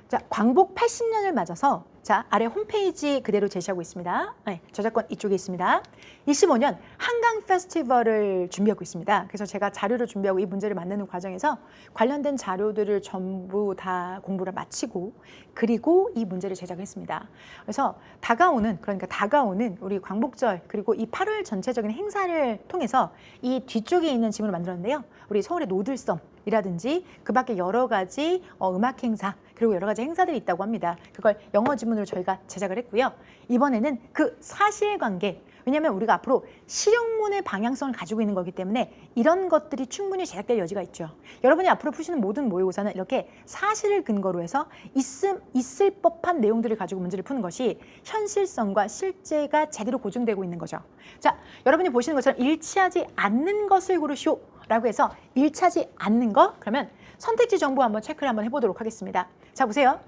자, 광복 80년을 맞아서 자, 아래 홈페이지 그대로 제시하고 있습니다. 네, 저작권 이쪽에 있습니다. 25년 한강 페스티벌을 준비하고 있습니다. 그래서 제가 자료를 준비하고 이 문제를 만드는 과정에서 관련된 자료들을 전부 다 공부를 마치고 그리고 이 문제를 제작했습니다. 그래서 다가오는 우리 광복절 그리고 이 8월 전체적인 행사를 통해서 이 뒤쪽에 있는 지문을 만들었는데요. 우리 서울의 노들섬이라든지 그 밖에 여러 가지 음악 행사 그리고 여러 가지 행사들이 있다고 합니다. 그걸 영어 지문으로 저희가 제작을 했고요. 이번에는 그 사실관계, 왜냐하면 우리가 앞으로 실용문의 방향성을 가지고 있는 거기 때문에 이런 것들이 충분히 제작될 여지가 있죠. 여러분이 앞으로 푸시는 모든 모의고사는 이렇게 사실을 근거로 해서 있을 법한 내용들을 가지고 문제를 푸는 것이 현실성과 실제가 제대로 고증되고 있는 거죠. 자, 여러분이 보시는 것처럼 일치하지 않는 것을 고르시오 라고 해서 일치하지 않는 거, 그러면 선택지 정보 한번 체크를 한번 해보도록 하겠습니다. 자, 보세요.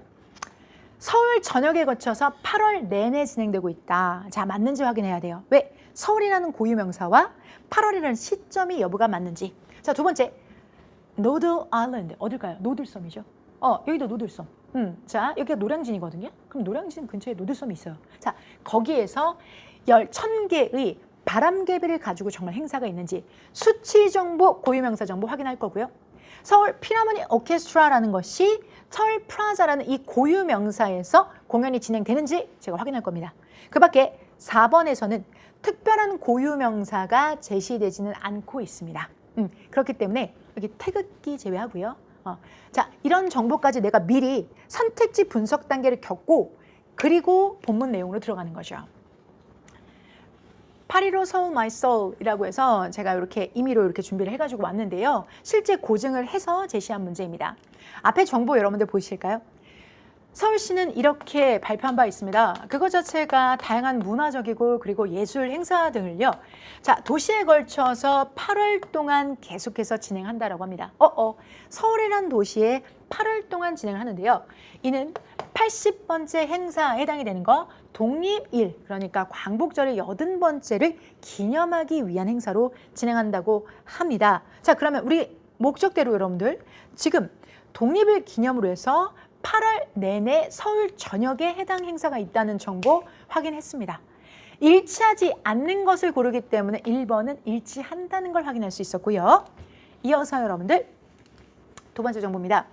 서울 전역에 거쳐서 8월 내내 진행되고 있다. 자, 맞는지 확인해야 돼요. 왜? 서울이라는 고유명사와 8월이라는 시점이 여부가 맞는지. 자, 두 번째. 노들 아일랜드. 어딜까요? 노들섬이죠. 여기도 노들섬. 자, 여기가 노량진이거든요. 그럼 노량진 근처에 노들섬이 있어요. 자, 거기에서 1000개의 바람개비를 가지고 정말 행사가 있는지 수치 정보, 고유명사 정보 확인할 거고요. 서울 필하모니 오케스트라라는 것이 서울 프라자라는 이 고유 명사에서 공연이 진행되는지 제가 확인할 겁니다. 그 밖에 4번에서는 특별한 고유 명사가 제시되지는 않고 있습니다. 그렇기 때문에 여기 태극기 제외하고요. 자, 이런 정보까지 내가 미리 선택지 분석 단계를 겪고 그리고 본문 내용으로 들어가는 거죠. 8.15 서울 마이 소울이라고 해서 제가 이렇게 임의로 이렇게 준비를 해가지고 왔는데요. 실제 고증을 해서 제시한 문제입니다. 앞에 정보 여러분들 보이실까요? 서울시는 이렇게 발표한 바 있습니다. 그것 자체가 다양한 문화적이고 그리고 예술 행사 등을요. 자, 도시에 걸쳐서 8월 동안 계속해서 진행한다라고 합니다. 서울이란 도시에 8월 동안 진행을 하는데요. 이는 80번째 행사에 해당이 되는 거 독립일, 그러니까 광복절의 80번째를 기념하기 위한 행사로 진행한다고 합니다. 자, 그러면 우리 목적대로 여러분들 지금 독립일 기념으로 해서 8월 내내 서울 전역에 해당 행사가 있다는 정보 확인했습니다. 일치하지 않는 것을 고르기 때문에 1번은 일치한다는 걸 확인할 수 있었고요. 이어서 여러분들 두 번째 정보입니다.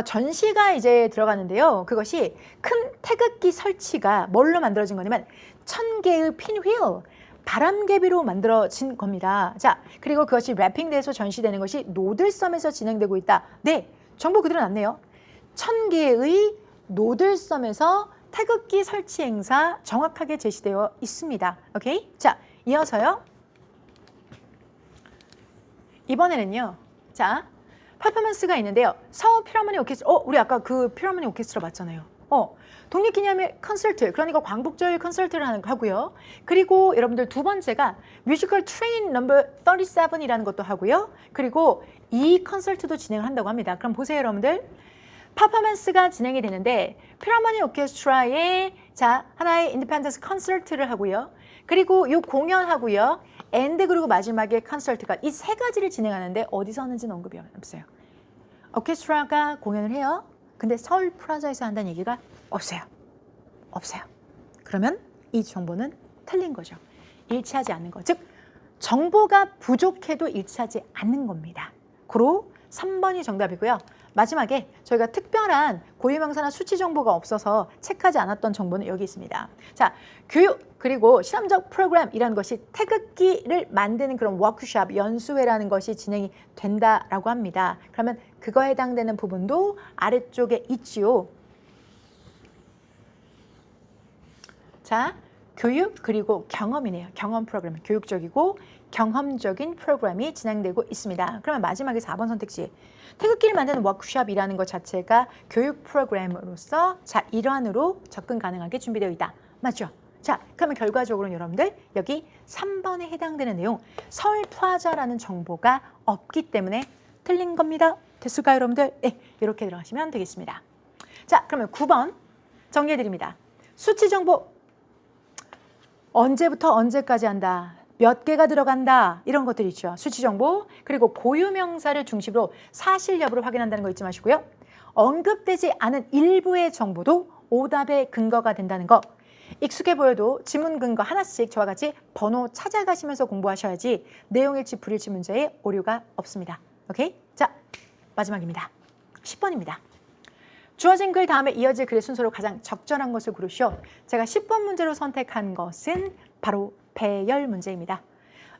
전시가 이제 들어가는데요. 그것이 큰 태극기 설치가 뭘로 만들어진 거냐면 1000개의 핀휠, 바람개비로 만들어진 겁니다. 자, 그리고 그것이 랩핑돼서 전시되는 것이 노들섬에서 진행되고 있다. 네, 정보 그대로 났네요. 1000개의 노들섬에서 태극기 설치 행사 정확하게 제시되어 있습니다. 오케이? 자, 이어서요. 이번에는요. 자, 퍼포먼스가 있는데요. 서울 필하모니 오케스트라. 우리 아까 그 필하모니 오케스트라 봤잖아요. 독립기념일 콘서트, 그러니까 광복절 콘서트를 하고요. 그리고 여러분들 두 번째가 뮤지컬 트레인 넘버 37이라는 것도 하고요. 그리고 이 콘서트도 진행을 한다고 합니다. 그럼 보세요, 여러분들. 퍼포먼스가 진행이 되는데 필하모니 오케스트라의 자 하나의 인디펜던스 콘서트를 하고요. 그리고 이 공연하고요. 엔드 그리고 마지막에 콘서트가 이 세 가지를 진행하는데 어디서 하는지는 언급이 없어요. 오케스트라가 공연을 해요. 근데 서울 프라자에서 한다는 얘기가 없어요. 없어요. 그러면 이 정보는 틀린 거죠. 일치하지 않는 거. 즉 정보가 부족해도 일치하지 않는 겁니다. 고로 3번이 정답이고요. 마지막에 저희가 특별한 고유명사나 수치 정보가 없어서 체크하지 않았던 정보는 여기 있습니다. 자, 교육 그리고 실험적 프로그램이라는 것이 태극기를 만드는 그런 워크숍, 연수회라는 것이 진행이 된다라고 합니다. 그러면 그거에 해당되는 부분도 아래쪽에 있지요. 자, 교육 그리고 경험이네요. 경험 프로그램, 교육적이고 경험적인 프로그램이 진행되고 있습니다. 그러면 마지막에 4번 선택지. 태극기를 만드는 워크숍이라는 것 자체가 교육 프로그램으로서 자 일환으로 접근 가능하게 준비되어 있다. 맞죠? 자, 그러면 결과적으로 여러분들 여기 3번에 해당되는 내용 서울 플라자라는 정보가 없기 때문에 틀린 겁니다. 됐을까요, 여러분들? 네, 이렇게 들어가시면 되겠습니다. 자, 그러면 9번 정리해 드립니다. 수치 정보 언제부터 언제까지 한다. 몇 개가 들어간다. 이런 것들 있죠. 수치 정보. 그리고 고유명사를 중심으로 사실 여부를 확인한다는 거 잊지 마시고요. 언급되지 않은 일부의 정보도 오답의 근거가 된다는 거. 익숙해 보여도 지문 근거 하나씩 저와 같이 번호 찾아가시면서 공부하셔야지 내용일치 불일치 문제에 오류가 없습니다. 오케이? 자, 마지막입니다. 10번입니다. 주어진 글 다음에 이어질 글의 순서로 가장 적절한 것을 고르시오. 제가 10번 문제로 선택한 것은 바로 배열 문제입니다.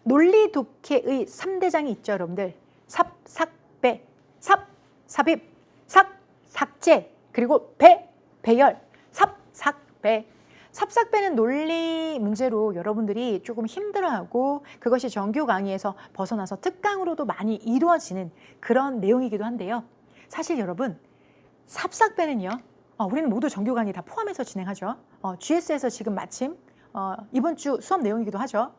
논리 독해의 3대장이 있죠, 여러분들. 삽, 삭, 배, 삽, 삽입, 삭, 삭제, 그리고 배, 배열, 삽, 삭, 배. 삽삭배는 논리 문제로 여러분들이 조금 힘들어하고 그것이 정규 강의에서 벗어나서 특강으로도 많이 이루어지는 그런 내용이기도 한데요. 사실 여러분 삽삭배는요. 우리는 모두 정규 강의 다 포함해서 진행하죠. GS에서 지금 마침 이번 주 수업 내용이기도 하죠.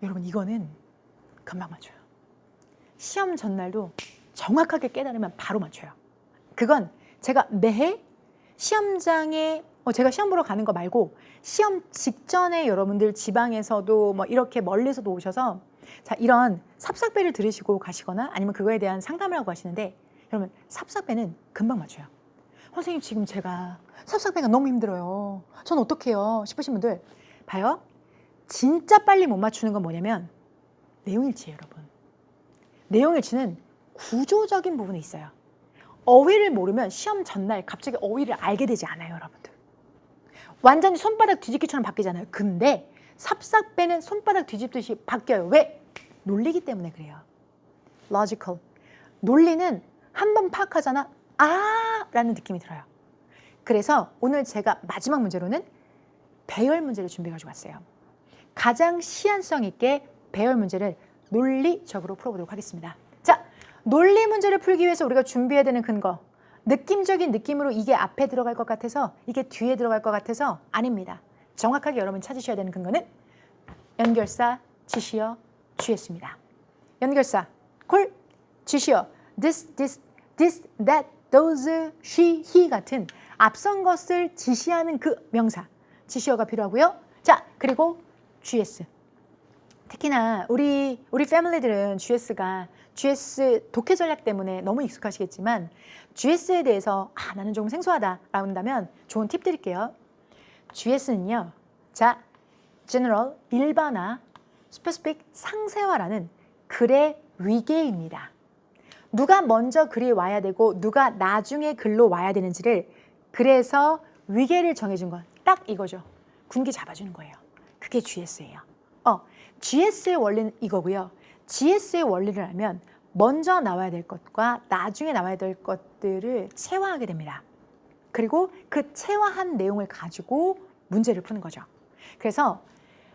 여러분 이거는 금방 맞춰요. 시험 전날도 정확하게 깨달으면 바로 맞춰요. 그건 제가 매해 시험장에 제가 시험 보러 가는 거 말고 시험 직전에 여러분들 지방에서도 뭐 이렇게 멀리서도 오셔서 자 이런 삽삭배를 들으시고 가시거나 아니면 그거에 대한 상담을 하고 가시는데 여러분 삽삭배는 금방 맞춰요. 선생님 지금 제가 삽삭배가 너무 힘들어요. 전 어떡해요? 싶으신 분들 봐요. 진짜 빨리 못 맞추는 건 뭐냐면 내용일치예요, 여러분. 내용일치는 구조적인 부분이 있어요. 어휘를 모르면 시험 전날 갑자기 어휘를 알게 되지 않아요, 여러분들. 완전히 손바닥 뒤집기처럼 바뀌잖아요. 근데 삽삭배는 손바닥 뒤집듯이 바뀌어요. 왜? 논리기 때문에 그래요. logical. 논리는 한번 파악하잖아. 아! 라는 느낌이 들어요. 그래서 오늘 제가 마지막 문제로는 배열 문제를 준비해가지고 왔어요. 가장 시한성 있게 배열 문제를 논리적으로 풀어보도록 하겠습니다. 자, 논리 문제를 풀기 위해서 우리가 준비해야 되는 근거. 느낌적인 느낌으로 이게 앞에 들어갈 것 같아서 이게 뒤에 들어갈 것 같아서 아닙니다. 정확하게 여러분이 찾으셔야 되는 근거는 연결사, 지시어, GS입니다. 연결사, 콜, 지시어, this, that, those, she, he 같은 앞선 것을 지시하는 그 명사, 지시어가 필요하고요. 자, 그리고 GS. 특히나 우리 패밀리들은 GS 독해 전략 때문에 너무 익숙하시겠지만 GS에 대해서 나는 조금 생소하다라고 한다면 좋은 팁 드릴게요. GS는요. 자, general, 일반화, specific, 상세화라는 글의 위계입니다. 누가 먼저 글이 와야 되고 누가 나중에 글로 와야 되는지를 그래서 위계를 정해준 건 딱 이거죠. 군기 잡아주는 거예요. 그게 GS예요. GS의 원리는 이거고요. GS의 원리를 알면 먼저 나와야 될 것과 나중에 나와야 될 것들을 체화하게 됩니다. 그리고 그 체화한 내용을 가지고 문제를 푸는 거죠. 그래서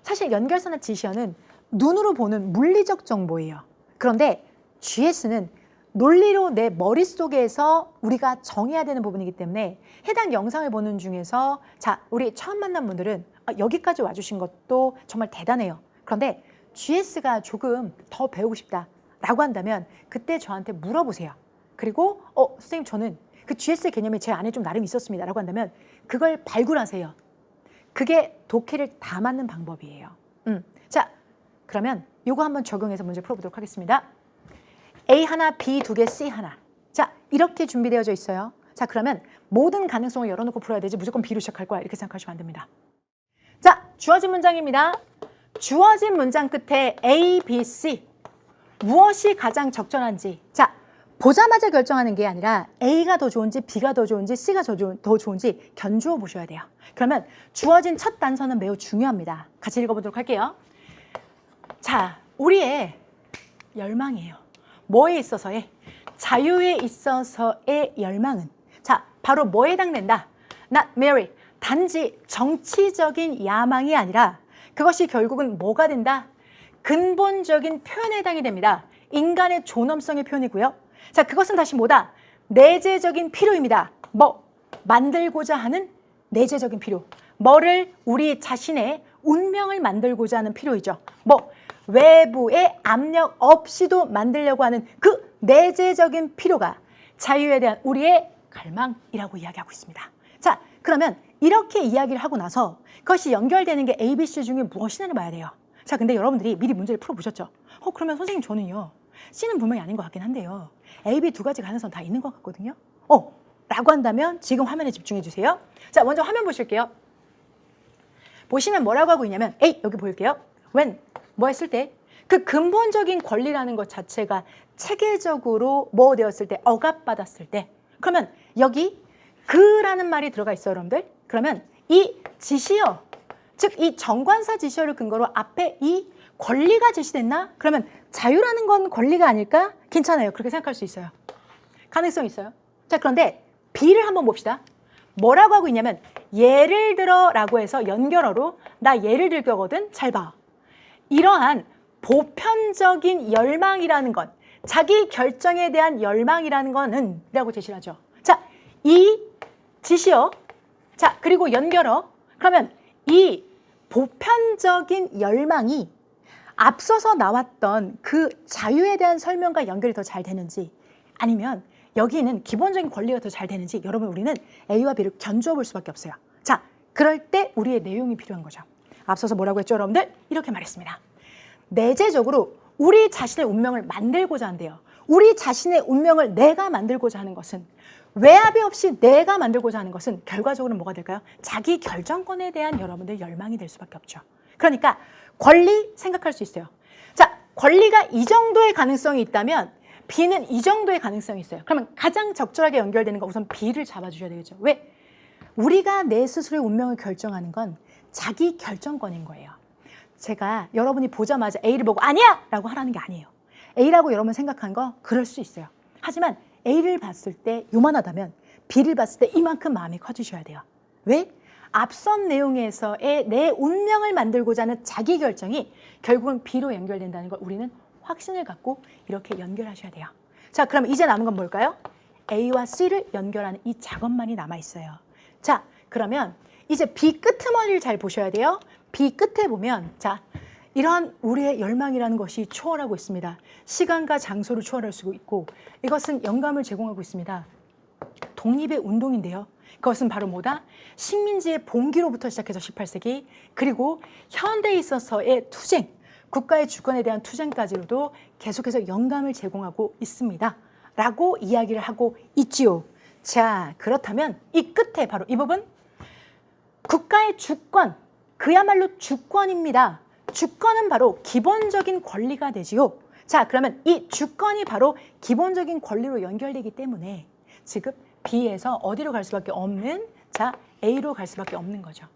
사실 연결선의 지시어는 눈으로 보는 물리적 정보예요. 그런데 GS는 논리로 내 머릿속에서 우리가 정해야 되는 부분이기 때문에 해당 영상을 보는 중에서 자, 우리 처음 만난 분들은 여기까지 와주신 것도 정말 대단해요. 그런데 GS가 조금 더 배우고 싶다라고 한다면 그때 저한테 물어보세요. 그리고 선생님 저는 그 GS 개념이 제 안에 좀 나름 있었습니다 라고 한다면 그걸 발굴하세요. 그게 독해를 다 맞는 방법이에요. 자, 그러면 이거 한번 적용해서 문제 풀어보도록 하겠습니다. A 하나, B 두 개, C 하나. 자, 이렇게 준비되어져 있어요. 자, 그러면 모든 가능성을 열어놓고 풀어야 되지 무조건 B로 시작할 거야 이렇게 생각하시면 안 됩니다. 자, 주어진 문장입니다. 주어진 문장 끝에 A, B, C 무엇이 가장 적절한지 자, 보자마자 결정하는 게 아니라 A가 더 좋은지 B가 더 좋은지 C가 더 좋은지 견주어 보셔야 돼요. 그러면 주어진 첫 단서는 매우 중요합니다. 같이 읽어보도록 할게요. 자, 우리의 열망이에요. 뭐에 있어서의? 자유에 있어서의 열망은 자, 바로 뭐에 해당된다? Not merely 단지 정치적인 야망이 아니라 그것이 결국은 뭐가 된다? 근본적인 표현에 해당이 됩니다. 인간의 존엄성의 표현이고요. 자, 그것은 다시 뭐다? 내재적인 필요입니다. 뭐? 만들고자 하는 내재적인 필요. 뭐를? 우리 자신의 운명을 만들고자 하는 필요이죠. 뭐? 외부의 압력 없이도 만들려고 하는 그 내재적인 필요가 자유에 대한 우리의 갈망이라고 이야기하고 있습니다. 자, 그러면 이렇게 이야기를 하고 나서 그것이 연결되는 게 A, B, C 중에 무엇이냐를 봐야 돼요. 자, 근데 여러분들이 미리 문제를 풀어보셨죠? 그러면 선생님 저는요. C는 분명히 아닌 것 같긴 한데요. A, B 두 가지 가능성 다 있는 것 같거든요. 라고 한다면 지금 화면에 집중해 주세요. 자, 먼저 화면 보실게요. 보시면 뭐라고 하고 있냐면 A, 여기 보일게요. when, 뭐 했을 때 그 근본적인 권리라는 것 자체가 체계적으로 뭐 되었을 때 억압받았을 때 그러면 여기 그라는 말이 들어가 있어요, 여러분들. 그러면 이 지시어, 즉 이 정관사 지시어를 근거로 앞에 이 권리가 제시됐나? 그러면 자유라는 건 권리가 아닐까? 괜찮아요. 그렇게 생각할 수 있어요. 가능성이 있어요. 자, 그런데 B를 한번 봅시다. 뭐라고 하고 있냐면 예를 들어 라고 해서 연결어로 나 예를 들 거거든. 잘 봐. 이러한 보편적인 열망이라는 건 자기 결정에 대한 열망이라는 거는 라고 제시를 하죠. 자, 이 지시어 자, 그리고 연결어 그러면 이 보편적인 열망이 앞서서 나왔던 그 자유에 대한 설명과 연결이 더 잘 되는지 아니면 여기는 기본적인 권리가 더 잘 되는지 여러분 우리는 A와 B를 견주어 볼 수밖에 없어요. 자, 그럴 때 우리의 내용이 필요한 거죠. 앞서서 뭐라고 했죠, 여러분들? 이렇게 말했습니다. 내재적으로 우리 자신의 운명을 만들고자 한대요. 우리 자신의 운명을 내가 만들고자 하는 것은 외압이 없이 내가 만들고자 하는 것은 결과적으로는 뭐가 될까요? 자기 결정권에 대한 여러분들 열망이 될 수밖에 없죠. 그러니까 권리 생각할 수 있어요. 자, 권리가 이 정도의 가능성이 있다면 B는 이 정도의 가능성이 있어요. 그러면 가장 적절하게 연결되는 건 우선 B를 잡아주셔야 되겠죠. 왜? 우리가 내 스스로의 운명을 결정하는 건 자기 결정권인 거예요. 제가 여러분이 보자마자 A를 보고 아니야! 라고 하라는 게 아니에요. A라고 여러분 생각한 거 그럴 수 있어요. 하지만 A를 봤을 때 요만하다면 B를 봤을 때 이만큼 마음이 커지셔야 돼요. 왜? 앞선 내용에서의 내 운명을 만들고자 하는 자기 결정이 결국은 B로 연결된다는 걸 우리는 확신을 갖고 이렇게 연결하셔야 돼요. 자, 그럼 이제 남은 건 뭘까요? A와 C를 연결하는 이 작업만이 남아있어요. 자, 그러면 이제 B 끄트머리를 잘 보셔야 돼요. B 끝에 보면 자, 이러한 우리의 열망이라는 것이 초월하고 있습니다. 시간과 장소를 초월할 수 있고 이것은 영감을 제공하고 있습니다. 독립의 운동인데요. 그것은 바로 뭐다? 식민지의 봉기로부터 시작해서 18세기 그리고 현대에 있어서의 투쟁, 국가의 주권에 대한 투쟁까지로도 계속해서 영감을 제공하고 있습니다. 라고 이야기를 하고 있지요. 자, 그렇다면 이 끝에 바로 이 부분 국가의 주권, 그야말로 주권입니다. 주권은 바로 기본적인 권리가 되지요. 자, 그러면 이 주권이 바로 기본적인 권리로 연결되기 때문에 지금 B에서 어디로 갈 수밖에 없는, 자, A로 갈 수밖에 없는 거죠.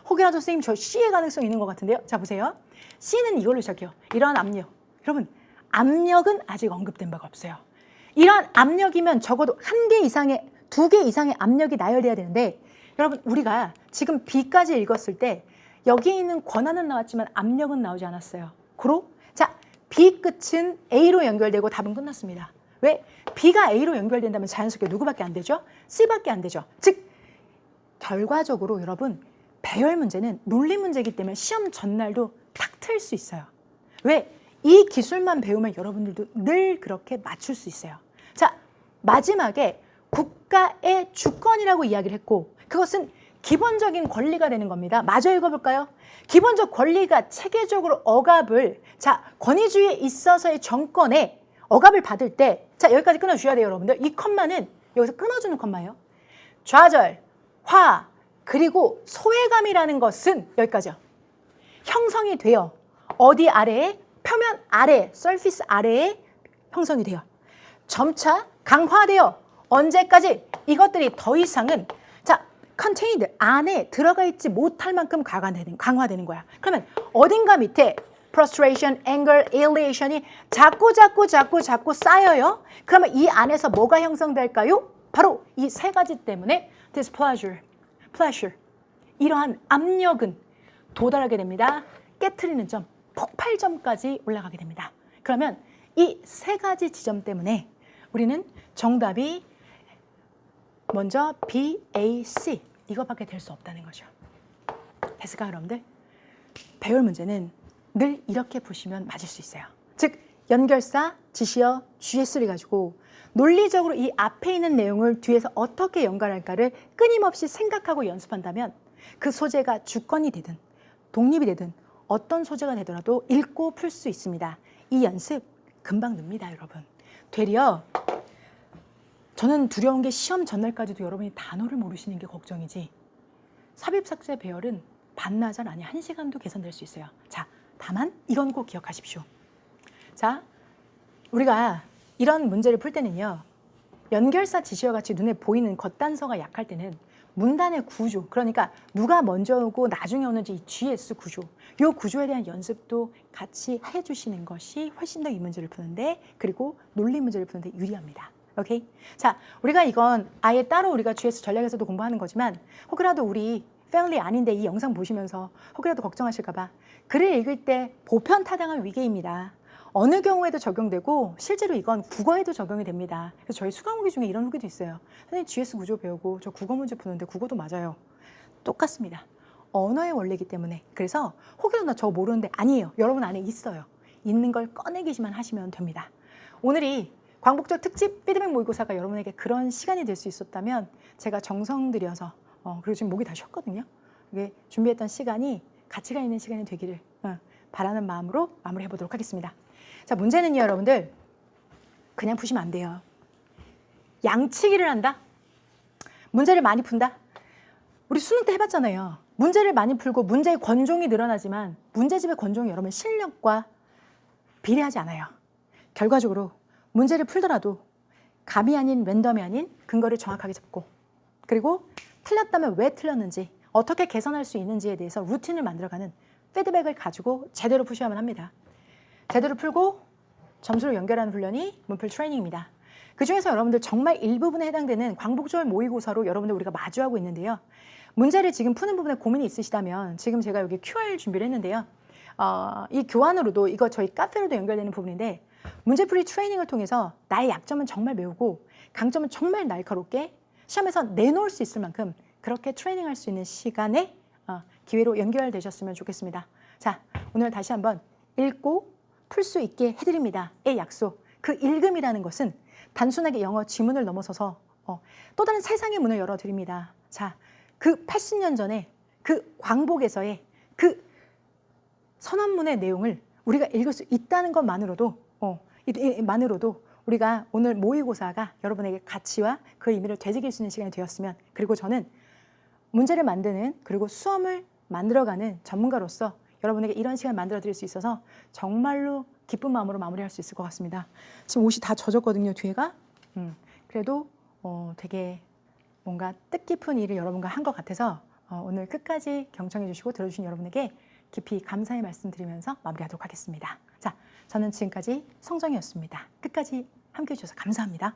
혹여라도 선생님 저 C의 가능성이 있는 것 같은데요. 자, 보세요. C는 이걸로 시작해요. 이러한 압력. 여러분, 압력은 아직 언급된 바가 없어요. 이러한 압력이면 적어도 1개 이상의, 2개 이상의 압력이 나열돼야 되는데, 여러분, 우리가 지금 B까지 읽었을 때 여기에 있는 권한은 나왔지만 압력은 나오지 않았어요. 그로 자, B 끝은 A로 연결되고 답은 끝났습니다. 왜? B가 A로 연결된다면 자연스럽게 누구밖에 안 되죠? C밖에 안 되죠. 즉, 결과적으로 여러분, 배열 문제는 논리 문제이기 때문에 시험 전날도 탁 틀 수 있어요. 왜? 이 기술만 배우면 여러분들도 늘 그렇게 맞출 수 있어요. 자, 마지막에 국가의 주권이라고 이야기를 했고, 그것은 기본적인 권리가 되는 겁니다. 마저 읽어볼까요? 기본적 권리가 체계적으로 억압을, 자, 권위주의에 있어서의 정권에 억압을 받을 때, 자, 여기까지 끊어주셔야 돼요, 여러분들. 이 컴마는 여기서 끊어주는 컴마예요. 좌절, 화, 그리고 소외감이라는 것은 여기까지요. 형성이 돼요. 어디 아래에? 표면 아래, 서피스 아래에 형성이 돼요. 점차 강화돼요. 언제까지? 이것들이 더 이상은, 자, contained, 안에 들어가 있지 못할 만큼 강화되는 거야. 그러면 어딘가 밑에 frustration, anger, alienation이 자꾸 쌓여요. 그러면 이 안에서 뭐가 형성될까요? 바로 이 세 가지 때문에 displeasure, pleasure, 이러한 압력은 도달하게 됩니다. 깨트리는 점, 폭발점까지 올라가게 됩니다. 그러면 이 세 가지 지점 때문에 우리는 정답이 먼저 B, A, C 이거밖에 될 수 없다는 거죠. 됐을까요, 여러분들? 배열 문제는 늘 이렇게 보시면 맞을 수 있어요. 즉, 연결사, 지시어, GS를 가지고 논리적으로 이 앞에 있는 내용을 뒤에서 어떻게 연결할까를 끊임없이 생각하고 연습한다면 그 소재가 주권이 되든 독립이 되든 어떤 소재가 되더라도 읽고 풀 수 있습니다. 이 연습 금방 늡니다, 여러분. 되려 저는 두려운 게 시험 전날까지도 여러분이 단어를 모르시는 게 걱정이지, 삽입삭제 배열은 반나절 아니 1시간도 개선될 수 있어요. 자, 다만 이건 꼭 기억하십시오. 자, 우리가 이런 문제를 풀 때는요, 연결사 지시어 같이 눈에 보이는 겉단서가 약할 때는 문단의 구조, 그러니까 누가 먼저 오고 나중에 오는지 이 GS 구조, 이 구조에 대한 연습도 같이 해주시는 것이 훨씬 더 이 문제를 푸는데, 그리고 논리 문제를 푸는데 유리합니다. 오케이? 자, 우리가 이건 아예 따로 우리가 GS 전략에서도 공부하는 거지만, 혹여라도 우리 패밀리 아닌데 이 영상 보시면서 혹여라도 걱정하실까 봐, 글을 읽을 때 보편타당한 위계입니다. 어느 경우에도 적용되고 실제로 이건 국어에도 적용이 됩니다. 그래서 저희 수강 후기 중에 이런 후기도 있어요. 선생님, GS 구조 배우고 저 국어 문제 푸는데 국어도 맞아요. 똑같습니다. 언어의 원리이기 때문에. 그래서 혹여라도 나 저거 모르는데, 아니에요. 여러분 안에 있어요. 있는 걸 꺼내기만 하시면 됩니다. 오늘이 광복절 특집 피드백 모의고사가 여러분에게 그런 시간이 될 수 있었다면 제가 정성 들여서, 그리고 지금 목이 다 쉬었거든요. 이게 준비했던 시간이 가치가 있는 시간이 되기를 바라는 마음으로 마무리해 보도록 하겠습니다. 자, 문제는요, 여러분들 그냥 푸시면 안 돼요. 양치기를 한다? 문제를 많이 푼다? 우리 수능 때 해봤잖아요. 문제를 많이 풀고 문제의 권종이 늘어나지만 문제집의 권종이 여러분 실력과 비례하지 않아요. 결과적으로 문제를 풀더라도 감이 아닌 랜덤이 아닌 근거를 정확하게 잡고, 그리고 틀렸다면 왜 틀렸는지, 어떻게 개선할 수 있는지에 대해서 루틴을 만들어가는 피드백을 가지고 제대로 푸셔야만 합니다. 제대로 풀고 점수를 연결하는 훈련이 문풀 트레이닝입니다. 그중에서 여러분들 정말 일부분에 해당되는 광복절 모의고사로 여러분들 우리가 마주하고 있는데요. 문제를 지금 푸는 부분에 고민이 있으시다면 지금 제가 여기 QR 준비를 했는데요. 이 교환으로도, 이거 저희 카페로도 연결되는 부분인데, 문제풀이 트레이닝을 통해서 나의 약점은 정말 메우고 강점은 정말 날카롭게 시험에서 내놓을 수 있을 만큼 그렇게 트레이닝할 수 있는 시간에 기회로 연결되셨으면 좋겠습니다. 자, 오늘 다시 한번 읽고 풀 수 있게 해드립니다의 약속. 그 읽음이라는 것은 단순하게 영어 지문을 넘어서서 또 다른 세상의 문을 열어드립니다. 자, 그 80년 전에 그 광복에서의 그 선언문의 내용을 우리가 읽을 수 있다는 것만으로도 우리가 오늘 모의고사가 여러분에게 가치와 그 의미를 되새길 수 있는 시간이 되었으면, 그리고 저는 문제를 만드는, 그리고 수험을 만들어가는 전문가로서 여러분에게 이런 시간을 만들어 드릴 수 있어서 정말로 기쁜 마음으로 마무리할 수 있을 것 같습니다. 지금 옷이 다 젖었거든요, 뒤에가. 그래도 되게 뭔가 뜻깊은 일을 여러분과 한 것 같아서 오늘 끝까지 경청해 주시고 들어주신 여러분에게 깊이 감사의 말씀 드리면서 마무리하도록 하겠습니다. 자, 저는 지금까지 성정이었습니다. 끝까지 함께해 주셔서 감사합니다.